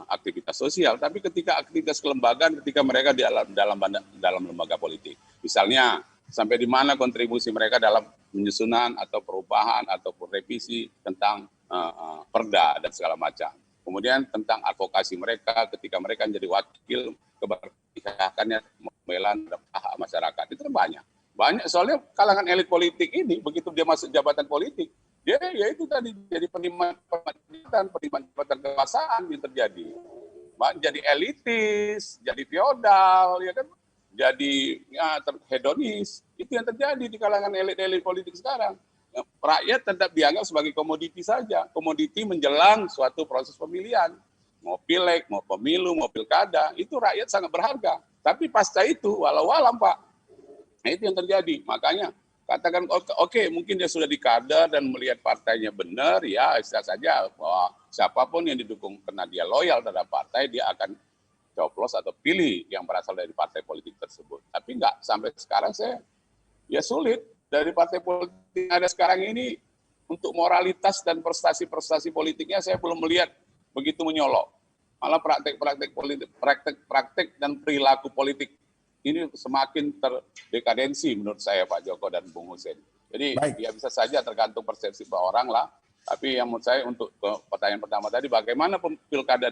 aktivitas sosial, tapi ketika aktivitas kelembagaan, ketika mereka dalam lembaga politik. Misalnya, sampai di mana kontribusi mereka dalam penyusunan atau perubahan ataupun revisi tentang perda dan segala macam. Kemudian tentang advokasi mereka ketika mereka menjadi wakil keberpihakannya membela hak masyarakat. Itu banyak. Banyak, soalnya kalangan elit politik ini, begitu dia masuk jabatan politik, dia ya itu tadi jadi penerimaan jabatan kekuasaan yang terjadi. Jadi elitis, jadi feodal, ya kan, jadi hedonis. Itu yang terjadi di kalangan elit-elit politik sekarang. Rakyat tetap dianggap sebagai komoditi saja, komoditi menjelang suatu proses pemilihan. Mau pileg, mau pemilu, mau pilkada, itu rakyat sangat berharga. Tapi pasca itu, walau-walam Pak, nah itu yang terjadi. Makanya katakan oke, mungkin dia sudah dikader dan melihat partainya benar, ya bisa saja bahwa siapapun yang didukung karena dia loyal terhadap partai, dia akan coblos atau pilih yang berasal dari partai politik tersebut. Tapi enggak, sampai sekarang ya sulit dari partai politik yang ada sekarang ini untuk moralitas dan prestasi-prestasi politiknya saya belum melihat begitu menyolok. Malah praktek dan perilaku politik ini semakin terdekadensi menurut saya Pak Joko dan Bung Hussein. Jadi ya bisa saja tergantung persepsi orang lah. Tapi yang menurut saya untuk pertanyaan pertama tadi, bagaimana pilkada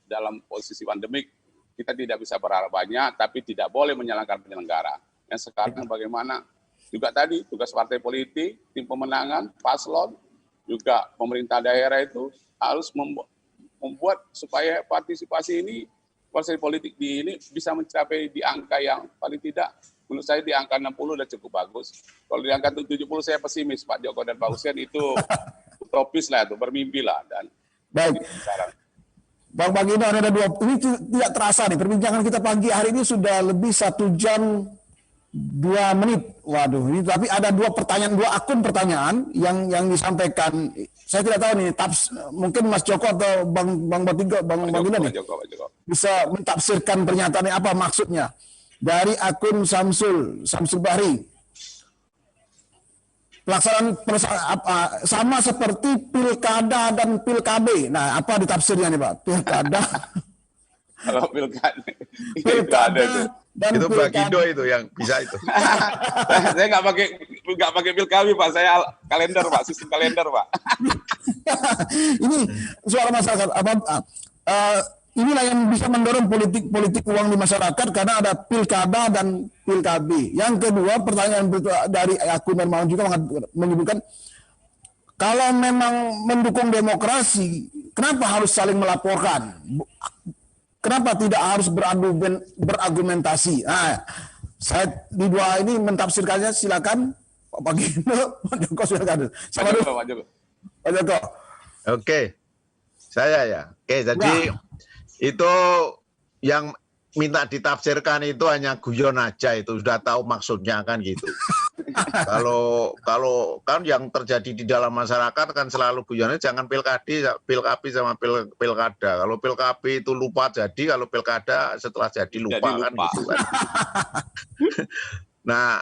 dalam posisi pandemik, kita tidak bisa berharap banyak, tapi tidak boleh menyalahkan penyelenggara. Yang sekarang bagaimana juga tadi tugas partai politik, tim pemenangan, paslon, juga pemerintah daerah itu harus membuat supaya partisipasi ini, partisipasi politik ini bisa mencapai di angka yang paling tidak, menurut saya di angka 60 sudah cukup bagus. Kalau di angka 70 saya pesimis, Pak Joko dan Pak Hussein, itu utopis lah, itu bermimpi lah. Dan baik. Bang Bagino, ada ini tidak terasa nih, perbincangan kita pagi hari ini sudah lebih 1 jam 2 menit. Waduh, ini tapi ada 2 akun pertanyaan yang disampaikan. Saya tidak tahu nih, mungkin Mas Joko atau Bang Bagino nih bisa mentafsirkan pernyataannya apa maksudnya. Dari akun Samsul Bahri. Pelaksanaan sama seperti pilkada dan pilkab. Nah, apa ditafsirnya nih Pak? Pilkada. Kalau pilkada dan itu Bagindo itu yang bisa itu. Saya nggak pakai pilkada Pak, saya kalender Pak, sistem kalender Pak. Ini suara masyarakat. Inilah yang bisa mendorong politik uang di masyarakat karena ada pilkada dan pilkab. Yang kedua, pertanyaan dari akun Hermawan juga menyebutkan kalau memang mendukung demokrasi, kenapa harus saling melaporkan? Kenapa tidak harus berargumentasi? Nah, saya di 2 ini mentafsirkannya, silakan Pak Bagino, Pak Joko silakan. Pak Joko. Oke, saya ya. Oke, jadi itu yang minta ditafsirkan itu hanya guyon aja, itu sudah tahu maksudnya kan gitu. Kalau kan yang terjadi di dalam masyarakat kan selalu guyonnya jangan pilkapi sama pilkada. Kalau pilkapi itu lupa jadi, kalau pilkada setelah jadi lupa. Kan gitu kan. Nah,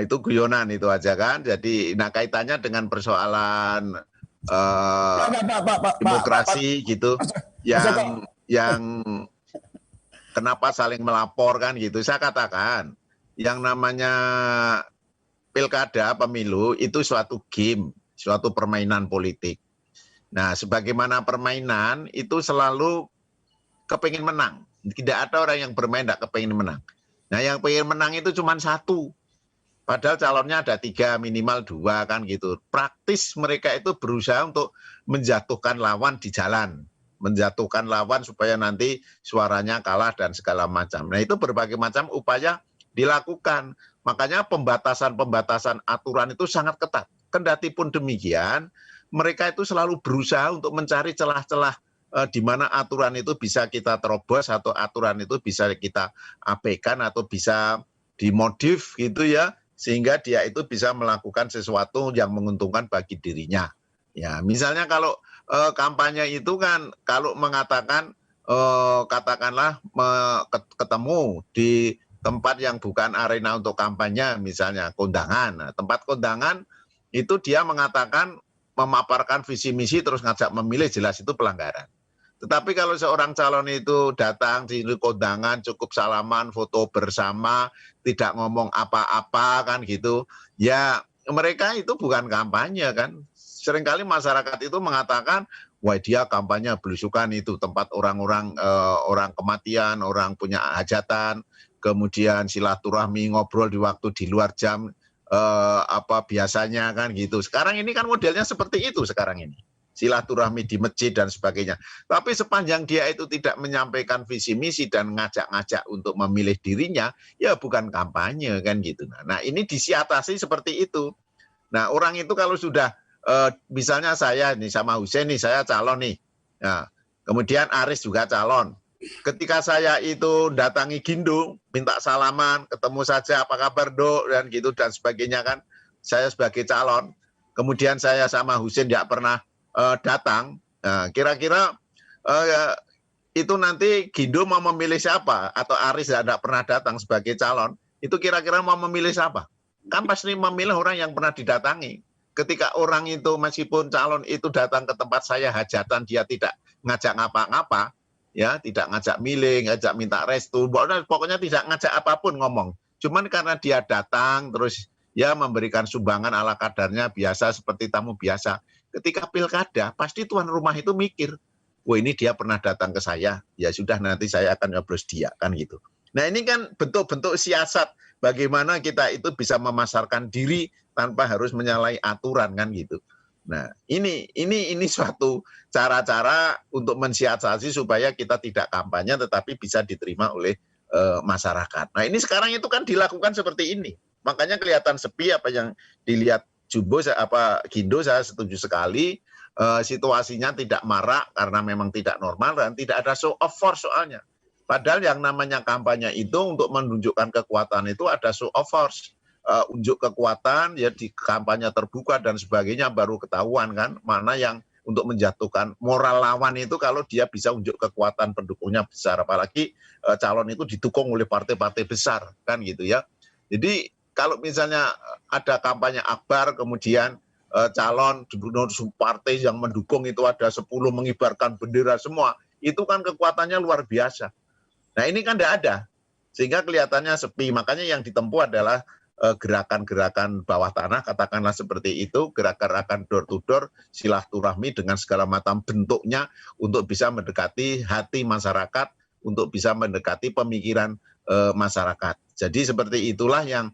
itu guyonan itu aja kan. Jadi kaitannya dengan persoalan demokrasi gitu, yang kenapa saling melapor kan gitu. Saya katakan yang namanya pilkada, pemilu itu suatu game, suatu permainan politik. Nah, sebagaimana permainan itu selalu kepingin menang. Tidak ada orang yang bermain tidak kepingin menang. Nah, yang pengen menang itu cuma satu. Padahal calonnya ada 3, minimal 2 kan gitu. Praktis mereka itu berusaha untuk menjatuhkan lawan di jalan. Menjatuhkan lawan supaya nanti suaranya kalah dan segala macam. Nah, itu berbagai macam upaya dilakukan. Makanya pembatasan aturan itu sangat ketat. Kendati pun demikian, mereka itu selalu berusaha untuk mencari celah-celah di mana aturan itu bisa kita terobos atau aturan itu bisa kita abaikan atau bisa dimodif gitu ya, sehingga dia itu bisa melakukan sesuatu yang menguntungkan bagi dirinya. Ya, misalnya kalau kampanye itu kan kalau mengatakan katakanlah ketemu di tempat yang bukan arena untuk kampanye, misalnya kondangan. Nah, tempat kondangan itu dia mengatakan memaparkan visi misi terus ngajak memilih, jelas itu pelanggaran. Tetapi kalau seorang calon itu datang di kondangan cukup salaman, foto bersama, tidak ngomong apa-apa kan gitu, ya mereka itu bukan kampanye kan. Seringkali masyarakat itu mengatakan, wah dia kampanye belusukan, itu tempat orang-orang orang kematian, orang punya hajatan, kemudian silaturahmi ngobrol di waktu di luar jam biasanya kan gitu. Sekarang ini kan modelnya seperti itu sekarang ini. Silaturahmi di masjid dan sebagainya. Tapi sepanjang dia itu tidak menyampaikan visi misi dan ngajak-ngajak untuk memilih dirinya, ya bukan kampanye kan gitu. Nah, ini disiatasi seperti itu. Nah, orang itu kalau sudah misalnya saya nih sama Husein nih, saya calon nih. Nah, kemudian Aris juga calon. Ketika saya itu datangi Gindo, minta salaman, ketemu saja apa kabar Dok dan gitu dan sebagainya kan. Saya sebagai calon. Kemudian saya sama Husein tidak pernah datang. Nah, kira-kira itu nanti Gindo mau memilih siapa? Atau Aris tidak pernah datang sebagai calon, itu kira-kira mau memilih siapa? Kan pasti memilih orang yang pernah didatangi. Ketika orang itu meskipun calon itu datang ke tempat saya hajatan, dia tidak ngajak ngapa-ngapa, ya tidak ngajak milih, ngajak minta restu, pokoknya tidak ngajak apapun ngomong. Cuman karena dia datang terus ya memberikan sumbangan ala kadarnya biasa seperti tamu biasa. Ketika pilkada, pasti tuan rumah itu mikir, wah ini dia pernah datang ke saya, ya sudah nanti saya akan nyoblos dia, kan gitu. Nah ini kan bentuk-bentuk siasat bagaimana kita itu bisa memasarkan diri tanpa harus menyalahi aturan kan gitu. Nah ini suatu cara-cara untuk mensiasati supaya kita tidak kampanye tetapi bisa diterima oleh masyarakat. Nah ini sekarang itu kan dilakukan seperti ini, makanya kelihatan sepi apa yang dilihat Gindo saya setuju sekali, situasinya tidak marak karena memang tidak normal dan tidak ada show of force soalnya. Padahal yang namanya kampanye itu untuk menunjukkan kekuatan itu ada show of force, unjuk kekuatan ya di kampanye terbuka dan sebagainya baru ketahuan kan mana yang untuk menjatuhkan moral lawan itu kalau dia bisa unjuk kekuatan pendukungnya besar, apalagi calon itu didukung oleh partai-partai besar kan gitu ya. Jadi kalau misalnya ada kampanye akbar, kemudian calon partai yang mendukung itu ada 10 mengibarkan bendera semua, itu kan kekuatannya luar biasa. Nah ini kan tidak ada, sehingga kelihatannya sepi. Makanya yang ditempuh adalah gerakan-gerakan bawah tanah, katakanlah seperti itu, gerakan-gerakan door to door, silaturahmi dengan segala macam bentuknya untuk bisa mendekati hati masyarakat, untuk bisa mendekati pemikiran masyarakat. Jadi seperti itulah yang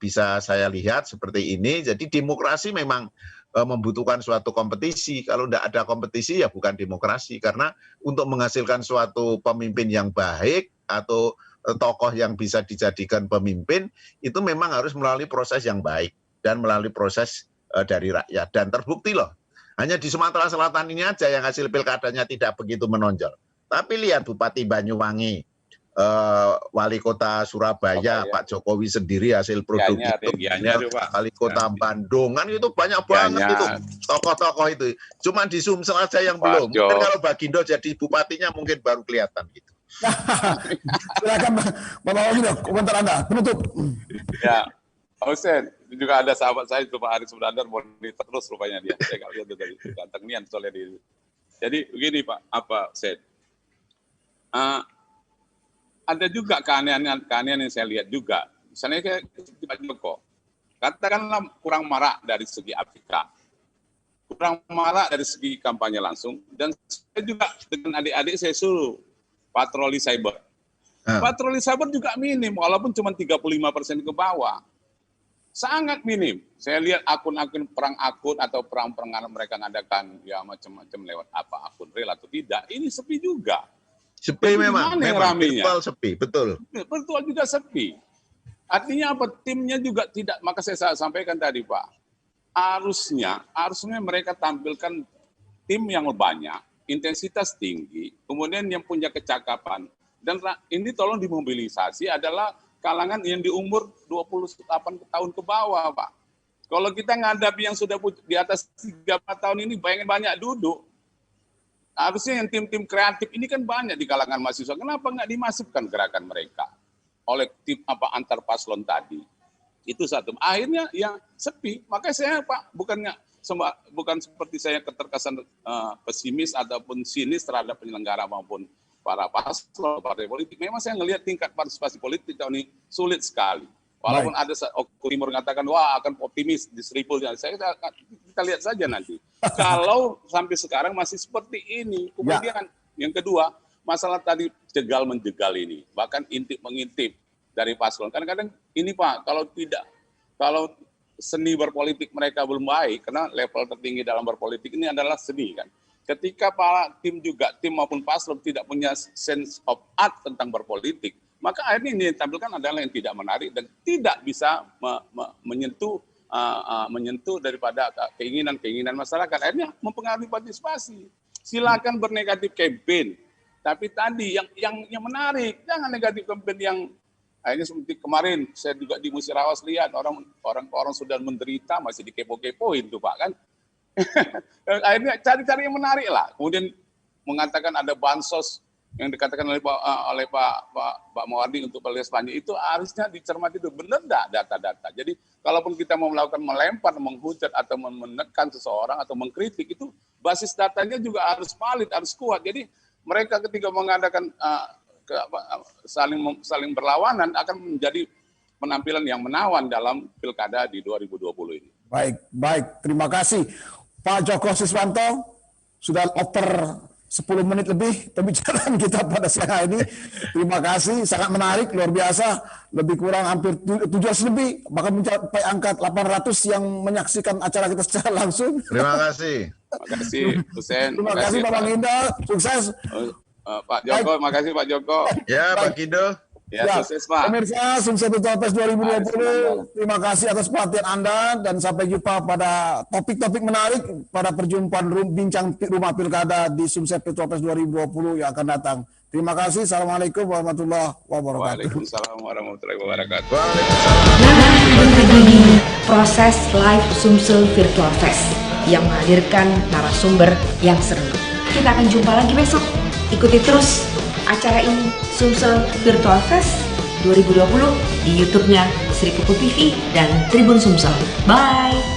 bisa saya lihat seperti ini. Jadi demokrasi memang membutuhkan suatu kompetisi. Kalau tidak ada kompetisi ya bukan demokrasi. Karena untuk menghasilkan suatu pemimpin yang baik atau tokoh yang bisa dijadikan pemimpin itu memang harus melalui proses yang baik dan melalui proses dari rakyat. Dan terbukti loh, hanya di Sumatera Selatan ini aja yang hasil pilkadanya tidak begitu menonjol. Tapi lihat Bupati Banyuwangi, Wali Kota Surabaya, Pak Jokowi sendiri hasil produk itu, Wali Kota Bandung, kan itu banyak banget itu tokoh-tokoh itu. Cuma di Sumsel aja yang belum. Mungkin kalau Bagindo jadi bupatinya mungkin baru kelihatan gitu. Silakan Bapak Bagindo, komentar Anda penutup. Ya, Pak Hussein, juga ada sahabat saya itu Pak Aris Sudandar, monitor terus rupanya dia. Saya nggak lihat itu tadi, ganteng nian soalnya di. Jadi begini Pak, Hussein. Ada juga keanehan yang saya lihat juga. Misalnya kayak Pak Joko, katakanlah kurang marak dari segi Afrika, kurang marak dari segi kampanye langsung, dan saya juga dengan adik-adik saya suruh patroli cyber. Patroli cyber juga minim, walaupun cuma 35% ke bawah. Sangat minim. Saya lihat akun-akun perang akun atau perang-perangan mereka ngadakan ya macam-macam lewat apa akun real atau tidak, ini sepi juga. Sepi memang virtual sepi, betul. Virtual juga sepi. Artinya apa? Timnya juga tidak, maka saya sampaikan tadi Pak, harusnya mereka tampilkan tim yang banyak, intensitas tinggi, kemudian yang punya kecakapan, dan ini tolong dimobilisasi adalah kalangan yang di umur 28 tahun ke bawah Pak. Kalau kita ngadapi yang sudah di atas 3 tahun ini, bayangin banyak duduk. Harusnya yang tim-tim kreatif ini kan banyak di kalangan mahasiswa. Kenapa nggak dimasifkan gerakan mereka oleh tim antar paslon tadi? Itu satu. Akhirnya yang sepi. Makanya saya Pak bukan seperti saya keterkesan pesimis ataupun sinis terhadap penyelenggara maupun para paslon partai politik. Memang saya ngelihat tingkat partisipasi politik tahun ini sulit sekali. Walaupun ada Timur mengatakan, wah akan optimis di Seripul. Kita lihat saja nanti. Kalau sampai sekarang masih seperti ini. Kemudian yang kedua, masalah tadi jegal-menjegal ini. Bahkan intip-mengintip dari paslon. Kadang-kadang ini Pak, kalau seni berpolitik mereka belum baik, karena level tertinggi dalam berpolitik ini adalah seni kan. Ketika para tim maupun paslon tidak punya sense of art tentang berpolitik, maka akhirnya ini ditampilkan adalah yang tidak menarik dan tidak bisa menyentuh daripada keinginan masyarakat. Akhirnya mempengaruhi partisipasi. Silakan bernegatif campaign, tapi tadi yang menarik, jangan negatif campaign yang akhirnya seperti kemarin saya juga di Musirawas lihat orang sudah menderita masih dikepo-kepoin tuh Pak kan. Akhirnya cari-cari yang menarik lah. Kemudian mengatakan ada bansos yang dikatakan oleh Pak Mawardi untuk Pelias Panji itu harusnya dicermati itu benar enggak data-data. Jadi kalaupun kita mau melakukan melempar, menghujat atau menekan seseorang atau mengkritik itu basis datanya juga harus valid, harus kuat. Jadi mereka ketika mengadakan saling berlawanan akan menjadi penampilan yang menawan dalam pilkada di 2020 ini. Baik. Terima kasih Pak Joko Siswanto sudah oper 10 menit lebih pembicaraan kita pada siang hari ini. Terima kasih, sangat menarik, luar biasa. Lebih kurang hampir 700 lebih, bahkan mencapai angka 800 yang menyaksikan acara kita secara langsung. Terima kasih. Terima kasih, Hussein. Terima kasih Pak Baginda, sukses. Pak Joko, makasih Pak Joko. Ya, Pak Gindo. Ya, sukses Pak. Pemirsa Sumsel Pilpres 2020, terima kasih atas perhatian Anda dan sampai jumpa pada topik-topik menarik pada perjumpaan bincang rumah pilkada di Sumsel Pilpres 2020 yang akan datang. Terima kasih. Assalamualaikum warahmatullahi wabarakatuh. Waalaikumsalam warahmatullahi wabarakatuh. Begini proses live Sumsel Virtual Fest yang menghadirkan narasumber yang seru. Kita akan jumpa lagi besok. Ikuti terus acara ini, Sumsel Virtual Fest 2020 di YouTube-nya Sri Pupu TV dan Tribun Sumsel. Bye!